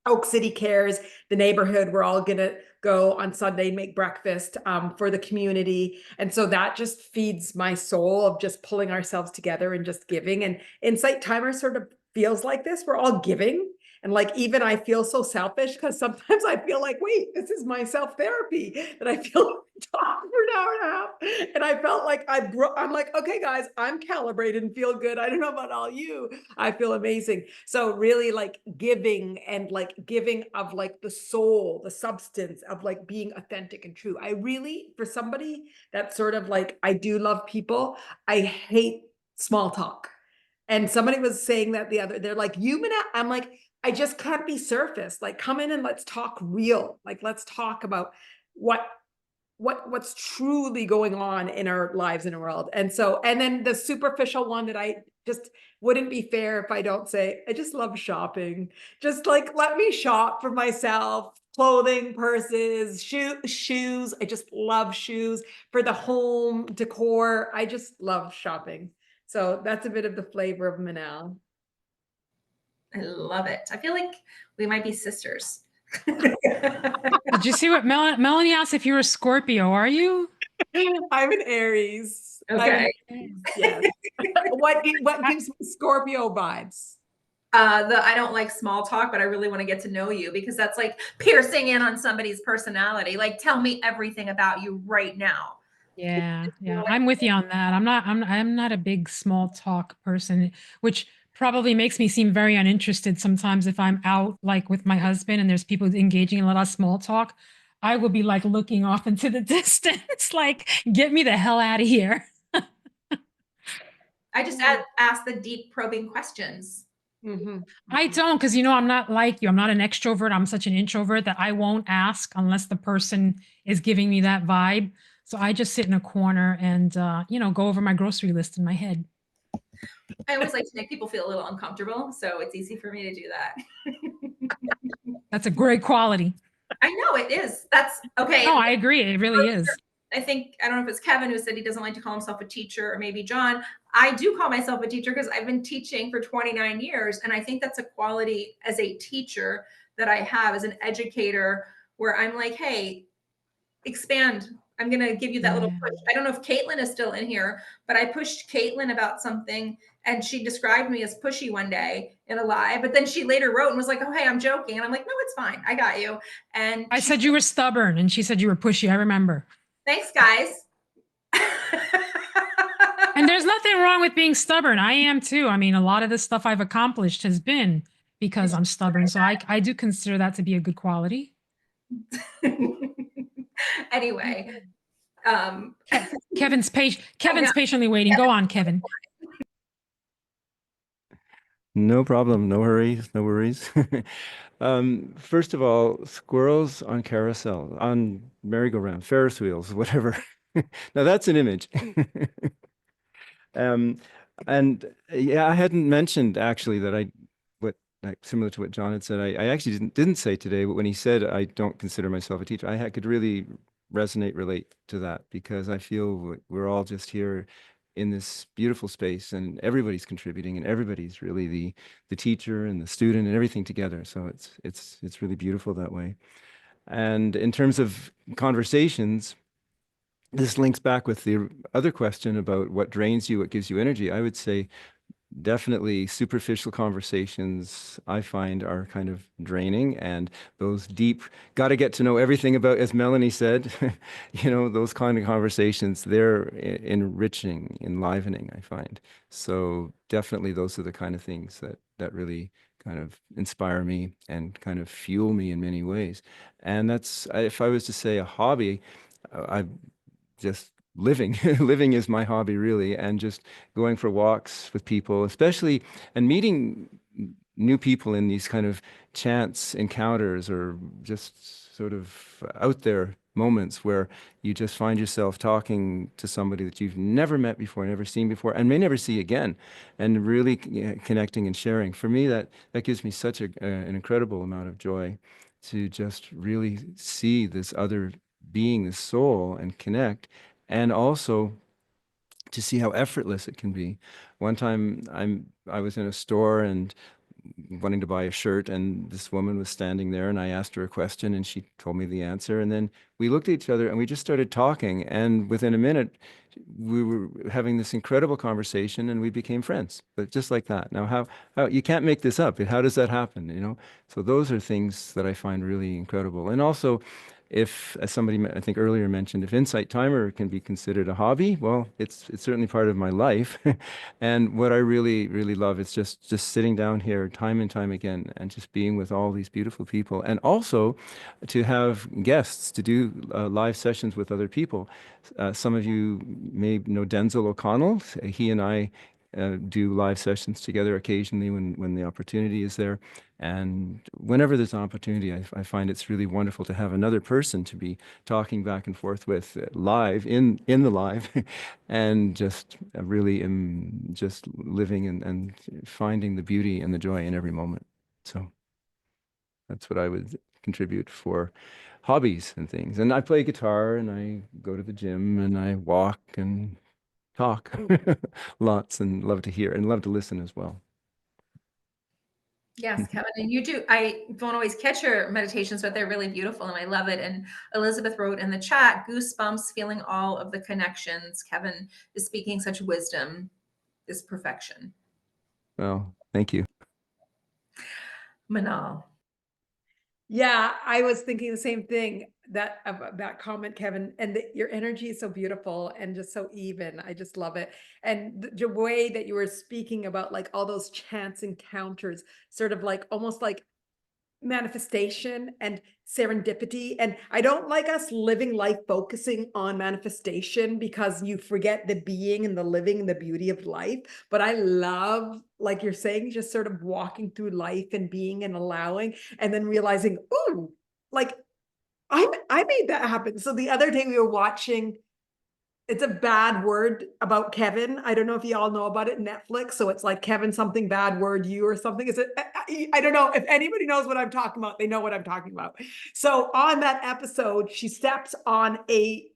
Oak City Cares, the neighborhood, we're all gonna go on Sunday and make breakfast for the community. And so that just feeds my soul of just pulling ourselves together and just giving. And Insight Timer sort of feels like this. We're all giving. And like, even I feel so selfish because sometimes I feel like, wait, this is my self-therapy that I feel talk for an hour and a half. And I felt like I'm like, okay, guys, I'm calibrated and feel good. I don't know about all you. I feel amazing. So really like giving, and like giving of like the soul, the substance of like being authentic and true. I really, for somebody that's sort of like, I do love people, I hate small talk. And somebody was saying that they're like, I'm like, I just can't be surface. Like, come in and let's talk real. Like, let's talk about what's truly going on in our lives in the world. And so, and then the superficial one that I just wouldn't be fair if I don't say, I just love shopping. Just like, let me shop for myself, clothing, purses, shoes. I just love shoes for the home decor. I just love shopping. So that's a bit of the flavor of Manal. I love it. I feel like we might be sisters. Did you see what Melanie asked if you're a Scorpio? Are you? I'm an Aries. Okay. Yes. What gives me Scorpio vibes? I don't like small talk, but I really want to get to know you, because that's like piercing in on somebody's personality. Like, tell me everything about you right now. Yeah, I'm with you on that. I'm not a big small talk person, which probably makes me seem very uninterested sometimes if I'm out like with my husband and there's people engaging in a lot of small talk. I will be like looking off into the distance, like, get me the hell out of here. I just ask the deep probing questions. I don't, because I'm not like you. I'm not an extrovert. I'm such an introvert that I won't ask unless the person is giving me that vibe. So I just sit in a corner and go over my grocery list in my head. I always like to make people feel a little uncomfortable, so it's easy for me to do that. That's a great quality. I know it is. That's okay. No, I agree. It really is. I think, I don't know if it's Kevin who said he doesn't like to call himself a teacher, or maybe John. I do call myself a teacher because I've been teaching for 29 years. And I think that's a quality as a teacher that I have as an educator, where I'm like, hey, expand. I'm going to give you that little push. I don't know if Caitlin is still in here, but I pushed Caitlin about something and she described me as pushy one day in a live, but then she later wrote and was like, oh, hey, I'm joking. And I'm like, no, it's fine. I got you. And I said you were stubborn and she said you were pushy. I remember. Thanks, guys. And there's nothing wrong with being stubborn. I am too. I mean, a lot of the stuff I've accomplished has been because I'm stubborn. So I do consider that to be a good quality. Anyway, Kevin's patiently waiting. Go on, Kevin. No problem. No hurries. No worries. First of all, squirrels on carousel, on merry-go-round, Ferris wheels, whatever. Now that's an image. And yeah, I hadn't mentioned actually that similar to what John had said, I actually didn't say today, but when he said I don't consider myself a teacher, I could really relate to that, because I feel we're all just here in this beautiful space and everybody's contributing and everybody's really the teacher and the student and everything together. So it's really beautiful that way. And in terms of conversations, this links back with the other question about what drains you, what gives you energy. I would say definitely superficial conversations I find are kind of draining, and those deep, got to get to know everything about, as Melanie said, those kind of conversations, they're enriching, enlivening, I find. So definitely those are the kind of things that really kind of inspire me and kind of fuel me in many ways. And that's, if I was to say a hobby, I just living is my hobby, really, and just going for walks with people, especially, and meeting new people in these kind of chance encounters or just sort of out there moments where you just find yourself talking to somebody that you've never met before, never seen before, and may never see again, and really connecting and sharing. For me, that gives me such an incredible amount of joy, to just really see this other being, this soul, and connect, and also to see how effortless it can be. One time I was in a store and wanting to buy a shirt, and this woman was standing there, and I asked her a question and she told me the answer, and then we looked at each other and we just started talking, and within a minute we were having this incredible conversation and we became friends. But just like that. Now how you can't make this up. How does that happen? So those are things that I find really incredible. And also, if, as somebody I think earlier mentioned, if Insight Timer can be considered a hobby, well, it's certainly part of my life. And what I really, really love is just sitting down here time and time again and just being with all these beautiful people, and also to have guests, to do live sessions with other people. Some of you may know Denzel O'Connell. He and I do live sessions together occasionally when the opportunity is there. And whenever there's an opportunity, I find it's really wonderful to have another person to be talking back and forth with live in the live, and just really just living and finding the beauty and the joy in every moment. So that's what I would contribute for hobbies and things. And I play guitar, and I go to the gym, and I walk and talk lots, and love to hear and love to listen as well. Yes, Kevin, and you do. I don't always catch your meditations, but they're really beautiful and I love it. And Elizabeth wrote in the chat, goosebumps, feeling all of the connections. Kevin is speaking such wisdom, is perfection. Well, thank you. Manal. Yeah, I was thinking the same thing that about that comment, Kevin, and your energy is so beautiful and just so even. I just love it. And the way that you were speaking about like all those chance encounters, sort of like almost like manifestation and serendipity. And I don't like us living life focusing on manifestation, because you forget the being and the living and the beauty of life. But I love, like you're saying, just sort of walking through life and being and allowing, and then realizing, ooh, like I made that happen. So the other day we were watching, it's a bad word about Kevin. I don't know if you all know about it, Netflix. So it's like Kevin something bad word you or something. Is it? I don't know if anybody knows what I'm talking about. They know what I'm talking about. So on that episode, she steps on a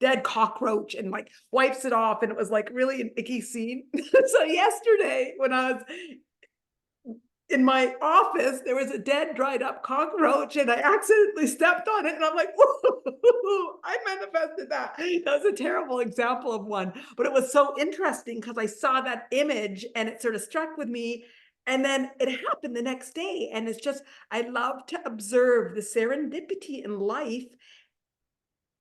dead cockroach and like wipes it off, and it was like really an icky scene. So yesterday when I was in my office, there was a dead, dried up cockroach, and I accidentally stepped on it. And I'm like, whoa, I manifested that. That was a terrible example of one. But it was so interesting because I saw that image and it sort of struck with me. And then it happened the next day. And it's just, I love to observe the serendipity in life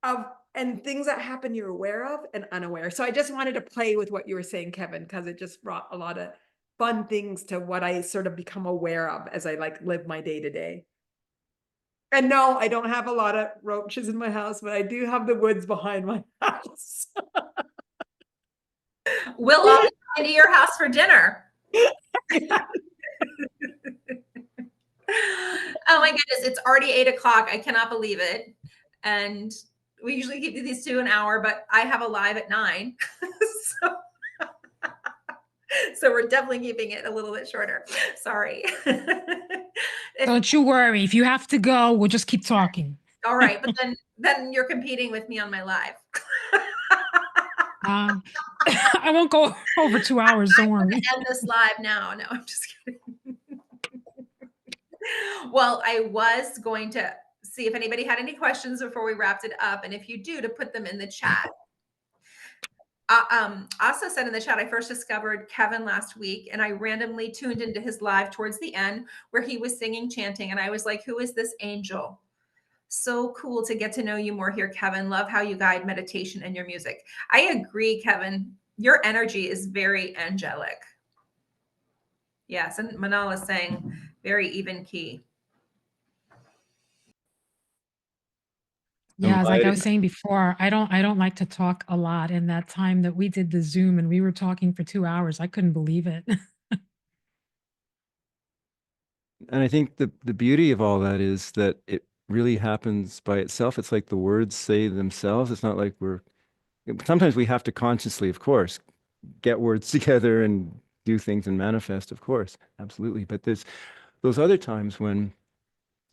of and things that happen you're aware of and unaware. So I just wanted to play with what you were saying, Kevin, because it just brought a lot of fun things to what I sort of become aware of as I like live my day to day. And no, I don't have a lot of roaches in my house, but I do have the woods behind my house. We'll all be coming to your house for dinner. Oh my goodness, it's already 8 o'clock. I cannot believe it. And we usually keep these to an hour, but I have a live at 9. So we're definitely keeping it a little bit shorter. Sorry. Don't you worry. If you have to go, we'll just keep talking. All right, but then you're competing with me on my live. I won't go over 2 hours. Don't worry. End this live now. No, I'm just kidding. Well, I was going to see if anybody had any questions before we wrapped it up, and if you do, to put them in the chat. Also said in the chat, I first discovered Kevin last week, and I randomly tuned into his live towards the end where he was singing, chanting, and I was like, who is this angel? So cool to get to know you more here, Kevin. Love how you guide meditation and your music. I agree, Kevin. Your energy is very angelic. Yes, and Manal is saying very even key. Yeah, like I Invited. was saying before, I don't like to talk a lot. In that time that we did the Zoom and we were talking for 2 hours, I couldn't believe it. And I think the beauty of all that is that it really happens by itself. It's like the words say themselves. It's not like sometimes we have to consciously, of course, get words together and do things and manifest, of course, absolutely. But there's those other times when,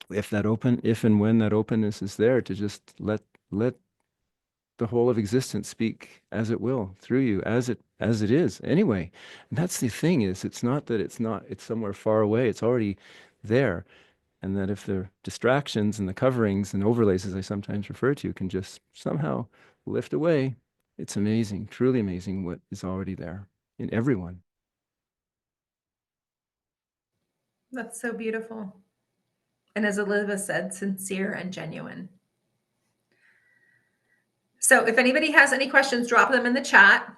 if and when that openness is there, to just let the whole of existence speak as it will through you, as it is anyway. And that's the thing, is it's not that it's somewhere far away. It's already there. And that if the distractions and the coverings and overlays, as I sometimes refer to, can just somehow lift away, it's amazing, truly amazing what is already there in everyone. That's so beautiful. And as Elizabeth said, sincere and genuine. So if anybody has any questions, drop them in the chat.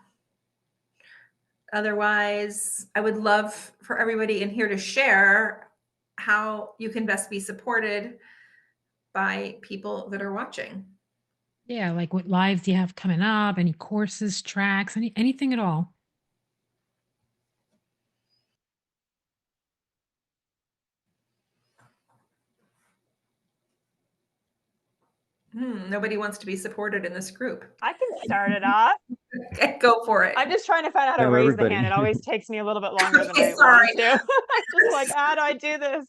Otherwise, I would love for everybody in here to share how you can best be supported by people that are watching. Yeah, like what lives do you have coming up? Any courses, tracks, anything at all? Nobody wants to be supported in this group. I can start it off. Okay, go for it. I'm just trying to find out how to No, raise the everybody. hand. It always takes me a little bit longer than Okay, I sorry. want to. Just like, how do I do this?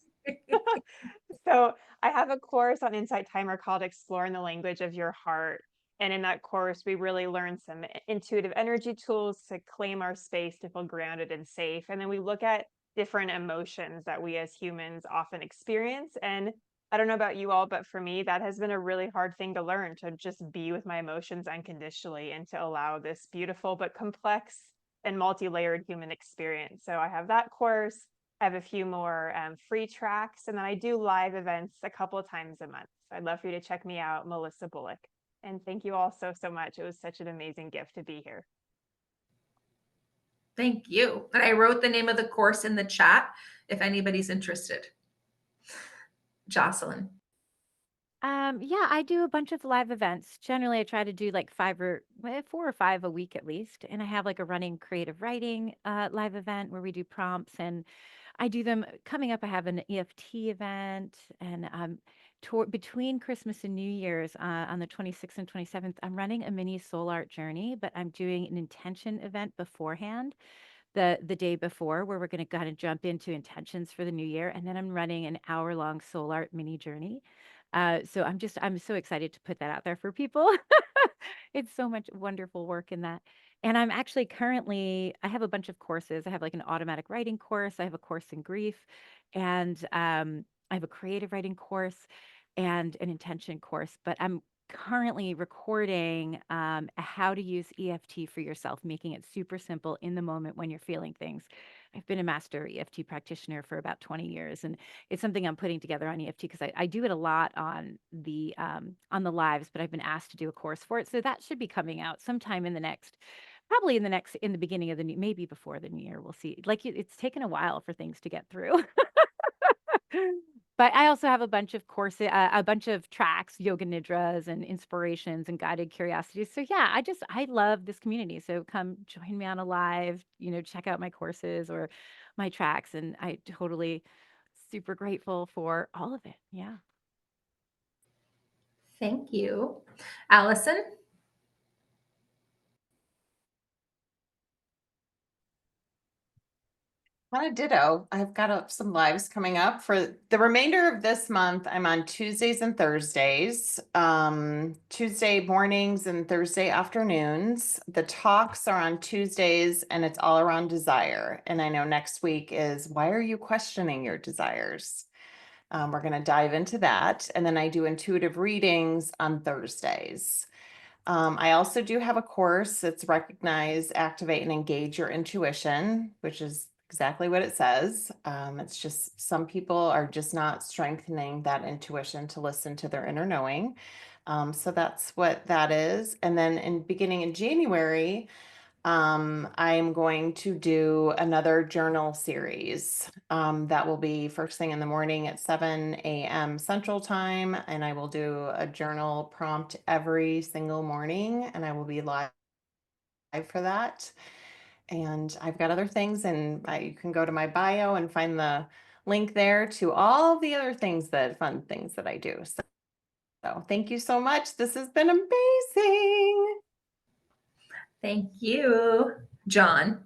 So I have a course on Insight Timer called Exploring the Language of Your Heart. And in that course, we really learn some intuitive energy tools to claim our space, to feel grounded and safe. And then we look at different emotions that we as humans often experience. And I don't know about you all, but for me, that has been a really hard thing to learn, to just be with my emotions unconditionally and to allow this beautiful but complex and multi-layered human experience. So I have that course. I have a few more free tracks, and then I do live events a couple of times a month. So I'd love for you to check me out, Melissa Bullock. And thank you all so, so much. It was such an amazing gift to be here. Thank you. And I wrote the name of the course in the chat if anybody's interested. Jocelyn. Yeah, I do a bunch of live events. Generally, I try to do like 4 or 5 a week at least. And I have like a running creative writing live event where we do prompts, and I do them coming up. I have an EFT event, and between Christmas and New Year's on the 26th and 27th, I'm running a mini soul art journey, but I'm doing an intention event beforehand, the day before, where we're going to kind of jump into intentions for the new year, and then I'm running an hour-long soul art mini journey. So I'm so excited to put that out there for people. It's so much wonderful work in that. And I'm actually I have a bunch of courses. I have like an automatic writing course. I have a course in grief, and I have a creative writing course and an intention course. But I'm currently recording how to use EFT for yourself, making it super simple in the moment when you're feeling things. I've been a master EFT practitioner for about 20 years, and it's something I'm putting together on EFT because I do it a lot on the lives, but I've been asked to do a course for it. So that should be coming out sometime in the beginning of the new, maybe before the new year. We'll see. Like it's taken a while for things to get through. But I also have a bunch of courses, a bunch of tracks, yoga nidras and inspirations and guided curiosities. So yeah, I love this community. So come join me on a live, check out my courses or my tracks. And I totally super grateful for all of it. Yeah. Thank you. Allison. Kind of ditto. I've got some lives coming up for the remainder of this month. I'm on Tuesdays and Thursdays, Tuesday mornings and Thursday afternoons. The talks are on Tuesdays, and it's all around desire. And I know next week is why are you questioning your desires? We're going to dive into that. And then I do intuitive readings on Thursdays. I also do have a course. It's Recognize, Activate, and Engage Your Intuition, which is exactly what it says. It's just some people are just not strengthening that intuition to listen to their inner knowing. So that's what that is. And then beginning in January, I'm going to do another journal series that will be first thing in the morning at 7 a.m. Central Time. And I will do a journal prompt every single morning, and I will be live for that. And I've got other things, and you can go to my bio and find the link there to all the other fun things that I do. So thank you so much. This has been amazing. Thank you. John.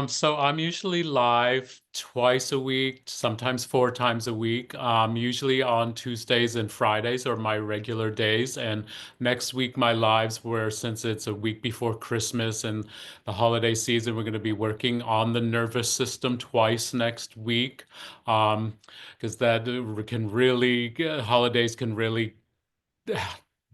So I'm usually live twice a week, sometimes 4 times a week. Usually on Tuesdays and Fridays are my regular days. And next week, my lives since it's a week before Christmas and the holiday season, we're going to be working on the nervous system twice next week. Because holidays can really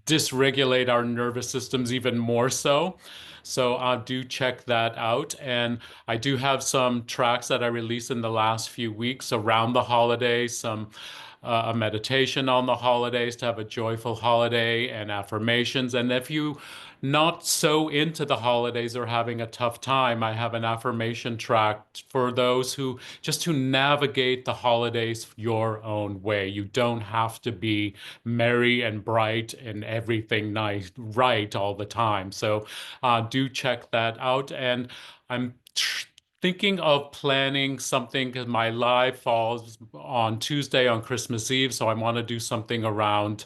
dysregulate our nervous systems even more so. So do check that out. And I do have some tracks that I released in the last few weeks around the holidays, a meditation on the holidays to have a joyful holiday and affirmations. And if you not so into the holidays or having a tough time, I have an affirmation track for those who navigate the holidays your own way. You don't have to be merry and bright and everything nice, right all the time. So do check that out. And I'm thinking of planning something because my live falls on Tuesday on Christmas Eve, so I want to do something around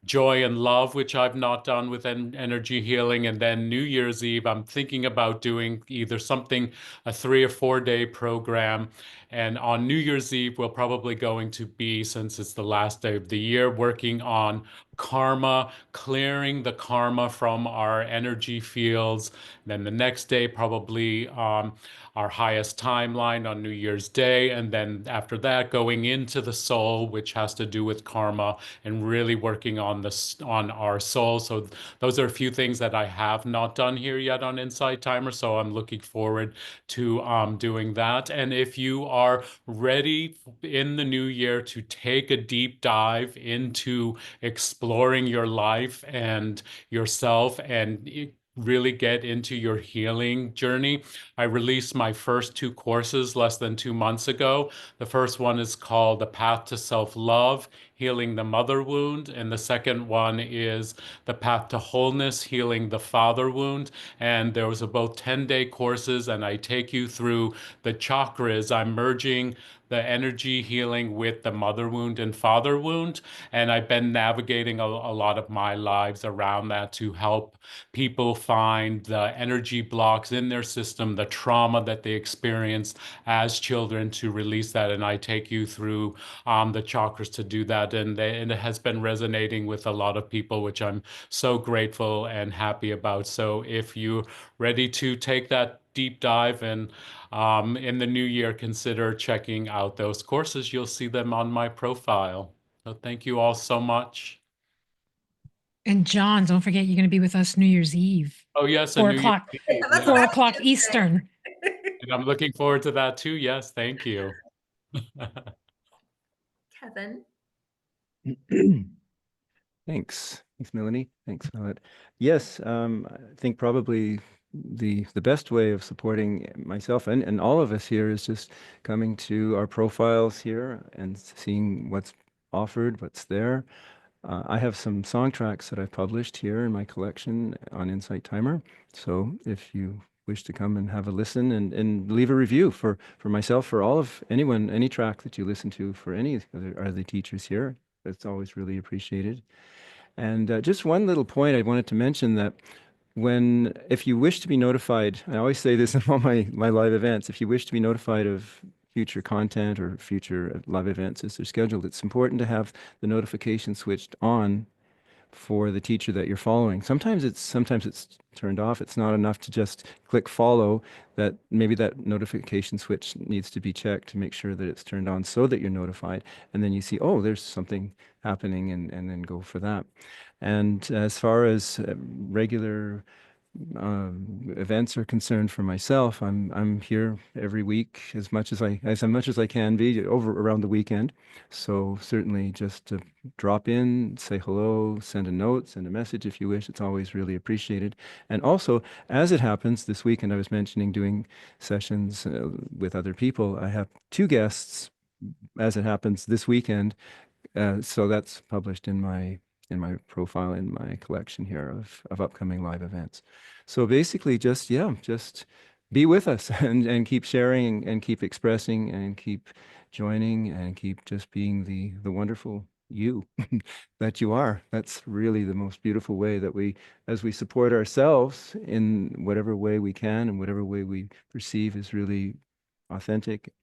joy and love, which I've not done with energy healing. And then New Year's Eve, I'm thinking about doing either something, a 3 or 4 day program. And on New Year's Eve, we're probably going to be, since it's the last day of the year, working on karma, clearing the karma from our energy fields. Then the next day, probably our highest timeline on New Year's Day. And then after that, going into the soul, which has to do with karma and really working on our soul. So those are a few things that I have not done here yet on Insight Timer. So I'm looking forward to doing that. And if you are ready in the new year to take a deep dive into exploring your life and yourself and really get into your healing journey, I released my first 2 courses less than 2 months ago. The first one is called The Path to Self-Love, Healing the Mother Wound. And the second one is The Path to Wholeness, Healing the Father Wound. And there was about 10-day courses, and I take you through the chakras. I'm merging the energy healing with the mother wound and father wound. And I've been navigating a lot of my lives around that to help people find the energy blocks in their system, the trauma that they experienced as children, to release that. And I take you through the chakras to do that. And it has been resonating with a lot of people, which I'm so grateful and happy about. So if you're ready to take that deep dive and in the new year, consider checking out those courses. You'll see them on my profile. So thank you all so much. And John, don't forget you're going to be with us New Year's Eve, Oh yes, 4 a New o'clock, Year's Eve. That's what I 4 was o'clock gonna say. Eastern. And I'm looking forward to that too. Yes, thank you. Kevin. Thanks. Thanks, Melanie. Thanks, Violet. Yes, I think probably the best way of supporting myself and all of us here is just coming to our profiles here and seeing what's offered, what's there. I have some song tracks that I've published here in my collection on Insight Timer. So if you wish to come and have a listen and leave a review for myself, for all of anyone, any track that you listen to, for any of the teachers here, that's always really appreciated. And just one little point I wanted to mention, that if you wish to be notified, I always say this in all my live events, if you wish to be notified of future content or future live events as they're scheduled, it's important to have the notification switched on for the teacher that you're following. Sometimes it's turned off. It's not enough to just click follow. That maybe that notification switch needs to be checked to make sure that it's turned on so that you're notified. And then you see, oh, there's something happening, and then go for that. And as far as regular events are concerned for myself, I'm here every week as much as I can be over around the weekend. So certainly just to drop in, say hello, send a note, send a message if you wish. It's always really appreciated. And also, as it happens, this weekend I was mentioning doing sessions with other people. I have 2 guests, as it happens, this weekend. So that's published in my profile, in my collection here of upcoming live events. So basically just be with us and keep sharing and keep expressing and keep joining and keep just being the wonderful you that you are. That's really the most beautiful way that as we support ourselves in whatever way we can and whatever way we perceive is really authentic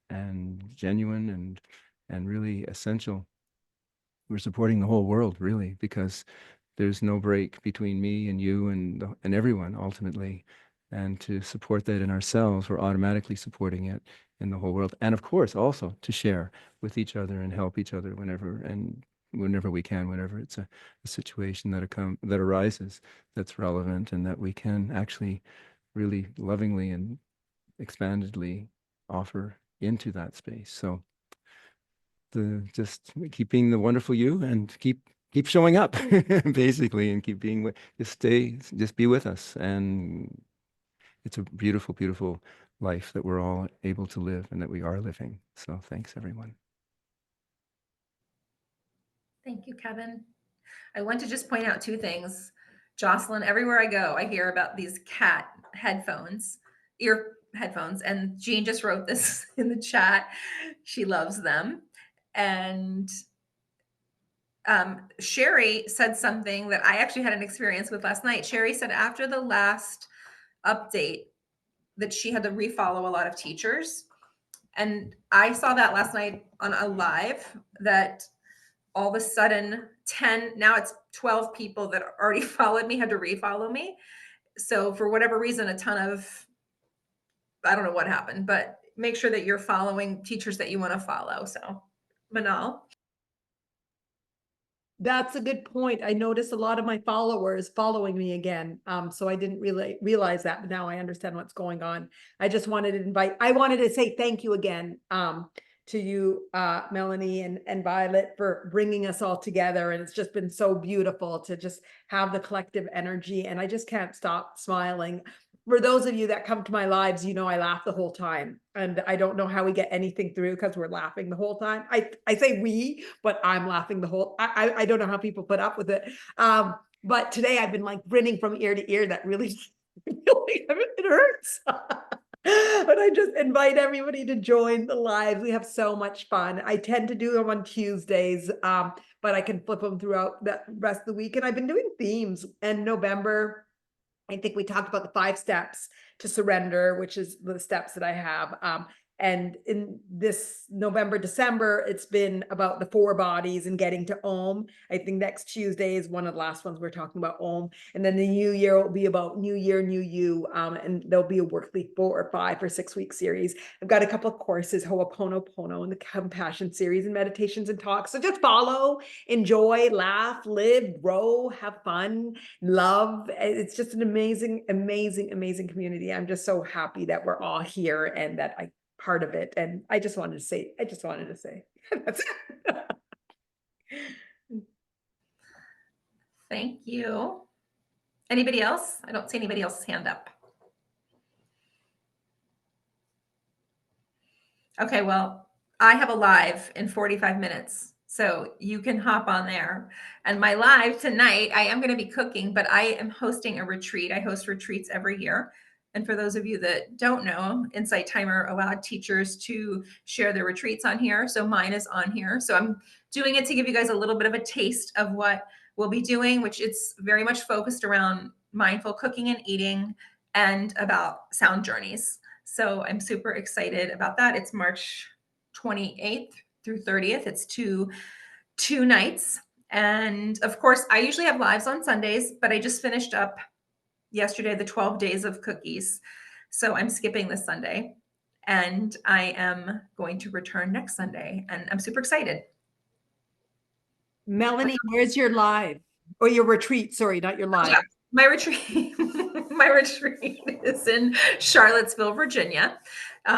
and genuine and really essential. We're supporting the whole world, really, because there's no break between me and you and everyone ultimately. And to support that in ourselves, we're automatically supporting it in the whole world. And of course, also to share with each other and help each other whenever we can, whenever it's a situation that arises that's relevant and that we can actually really lovingly and expandedly offer into that space. So just keep being the wonderful you and keep showing up basically, and keep being just be with us. And it's a beautiful, beautiful life that we're all able to live and that we are living. So thanks, everyone. Thank you, Kevin. I want to just point out 2 things. Jocelyn, everywhere I go, I hear about these cat headphones, headphones. And Jean just wrote this in the chat. She loves them. And Sherry said something that I actually had an experience with last night. Sherry said after the last update that she had to refollow a lot of teachers. And I saw that last night on a live that all of a sudden 10, now it's 12 people that already followed me had to refollow me. So for whatever reason, a ton of, I don't know what happened, but make sure that you're following teachers that you want to follow. So Manal. That's a good point. I noticed a lot of my followers following me again. So I didn't really realize that, but now I understand what's going on. I just wanted I wanted to say thank you again to you, Melanie and Violet, for bringing us all together. And it's just been so beautiful to just have the collective energy. And I just can't stop smiling. For those of you that come to my lives, you know I laugh the whole time. And I don't know how we get anything through because we're laughing the whole time. I say we, but I'm laughing the whole, I don't know how people put up with it. But today I've been like grinning from ear to ear. That really, it hurts. But I just invite everybody to join the lives. We have so much fun. I tend to do them on Tuesdays, but I can flip them throughout the rest of the week. And I've been doing themes. And November, I think we talked about the 5 steps to surrender, which is the steps that I have. And in this November, December, it's been about the 4 bodies and getting to Om. I think next Tuesday is one of the last ones we're talking about Om. And then the new year will be about new year, new you. And there'll be a workly 4 or 5 or 6 week series. I've got a couple of courses, Ho'oponopono and the Compassion series and meditations and talks. So just follow, enjoy, laugh, live, grow, have fun, love. It's just an amazing, amazing, amazing community. I'm just so happy that we're all here and that I part of it. And I just wanted to say, that's it. Thank you. Anybody else? I don't see anybody else's hand up. Okay, well, I have a live in 45 minutes, so you can hop on there. And my live tonight, I am going to be cooking, but I am hosting a retreat. I host retreats every year. And for those of you that don't know, Insight Timer allowed teachers to share their retreats on here. So mine is on here. So I'm doing it to give you guys a little bit of a taste of what we'll be doing, which it's very much focused around mindful cooking and eating and about sound journeys. So I'm super excited about that. It's March 28th through 30th. It's two nights. And of course, I usually have lives on Sundays, but I just finished up yesterday the 12 days of cookies. So I'm skipping this Sunday and I am going to return next Sunday and I'm super excited. Melanie, where's your live or your retreat? Sorry, not your live. Yeah, my retreat. My retreat is in Charlottesville, Virginia,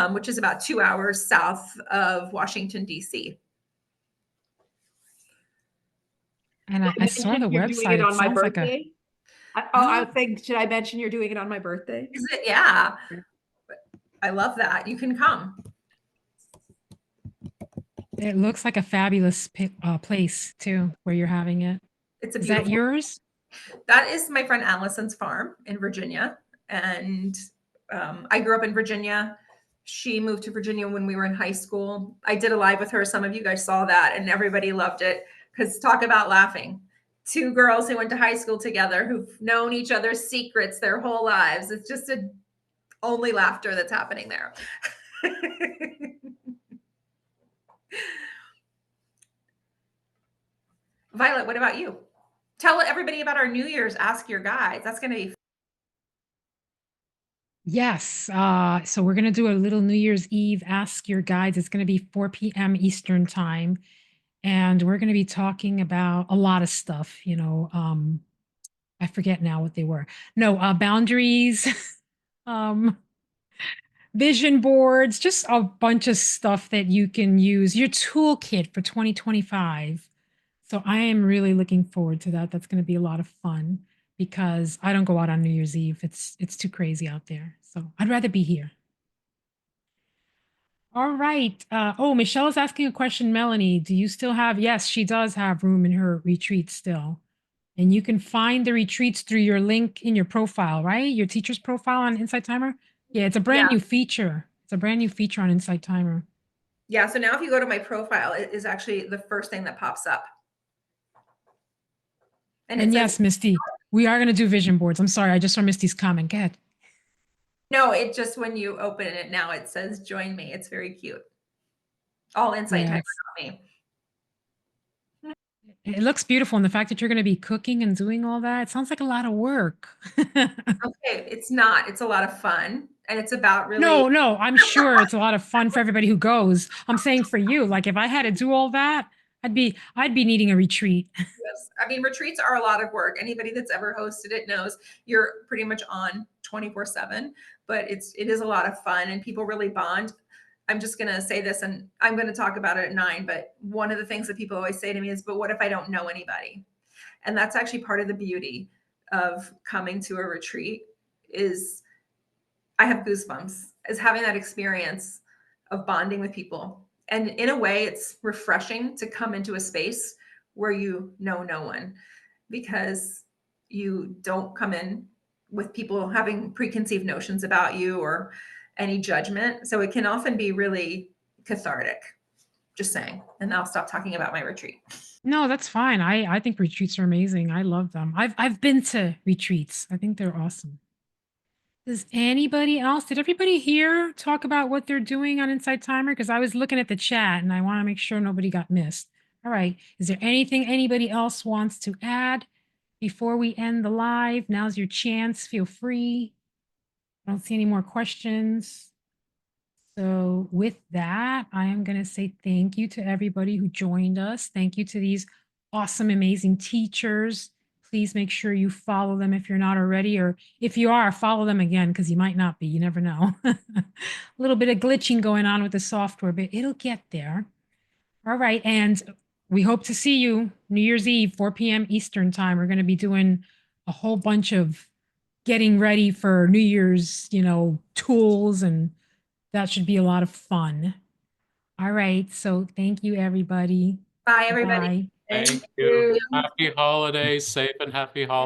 which is about 2 hours south of Washington, D.C. And I saw the You're website. doing it on my sounds like a- birthday. I was thinking, should I mention you're doing it on my birthday? Is it? Yeah. I love that. You can come. It looks like a fabulous place too, where you're having it. It's a Is that beautiful. yours? That is my friend Allison's farm in Virginia. And I grew up in Virginia. She moved to Virginia when we were in high school. I did a live with her. Some of you guys saw that and everybody loved it because talk about laughing. 2 girls who went to high school together who've known each other's secrets their whole lives. It's just only laughter that's happening there. Violet, what about you? Tell everybody about our New Year's Ask Your Guides. That's going to be. Yes. So we're going to do a little New Year's Eve Ask Your Guides. It's going to be 4 p.m. Eastern time. And we're going to be talking about a lot of stuff, I forget now what they were. No, boundaries, vision boards, just a bunch of stuff that you can use, your toolkit for 2025. So I am really looking forward to that. That's going to be a lot of fun because I don't go out on New Year's Eve. It's too crazy out there. So I'd rather be here. All right. Michelle is asking a question. Melanie, do you still have? Yes, she does have room in her retreat still. And you can find the retreats through your link in your profile, right? Your teacher's profile on Insight Timer. Yeah, it's a brand Yeah. new feature. It's a brand new feature on Insight Timer. Yeah, so now if you go to my profile, it is actually the first thing that pops up. And it And says, yes, Misty, we are going to do vision boards. I'm sorry, I just saw Misty's comment. Go ahead. no, it just, when you open it now, it says join me. It's very cute. All Insight Yeah, Timer it's- on me. it looks beautiful. And the fact that you're going to be cooking and doing all that, it sounds like a lot of work. Okay, it's not. It's a lot of fun. And it's about really, No, I'm sure it's a lot of fun for everybody who goes. I'm saying for you, like if I had to do all that, I'd be needing a retreat. yes. I mean, retreats are a lot of work. Anybody that's ever hosted it knows you're pretty much on 24/7, but it is a lot of fun and people really bond. I'm just going to say this, and I'm going to talk about it at 9, but one of the things that people always say to me is, but what if I don't know anybody? And that's actually part of the beauty of coming to a retreat is I have goosebumps, is having that experience of bonding with people. And in a way, it's refreshing to come into a space where you know no one, because you don't come in with people having preconceived notions about you or any judgment. So it can often be really cathartic. Just saying. And I'll stop talking about my retreat. No, that's fine. I think retreats are amazing. I love them. I've been to retreats. I think they're awesome. Does anybody else, did everybody here talk about what they're doing on Insight Timer? Because I was looking at the chat and I want to make sure nobody got missed. All right. Is there anything anybody else wants to add before we end the live? Now's your chance. Feel free. I don't see any more questions. So with that, I am going to say thank you to everybody who joined us. Thank you to these awesome, amazing teachers. Please make sure you follow them if you're not already, or if you are, follow them again because you might not be. You never know. A little bit of glitching going on with the software, but it'll get there. All right. And we hope to see you New Year's Eve, 4 p.m. Eastern time. We're going to be doing a whole bunch of getting ready for New Year's, tools, and that should be a lot of fun. All right. So thank you, everybody. Bye, everybody. Bye. Thank you. Happy holidays, safe and happy holidays.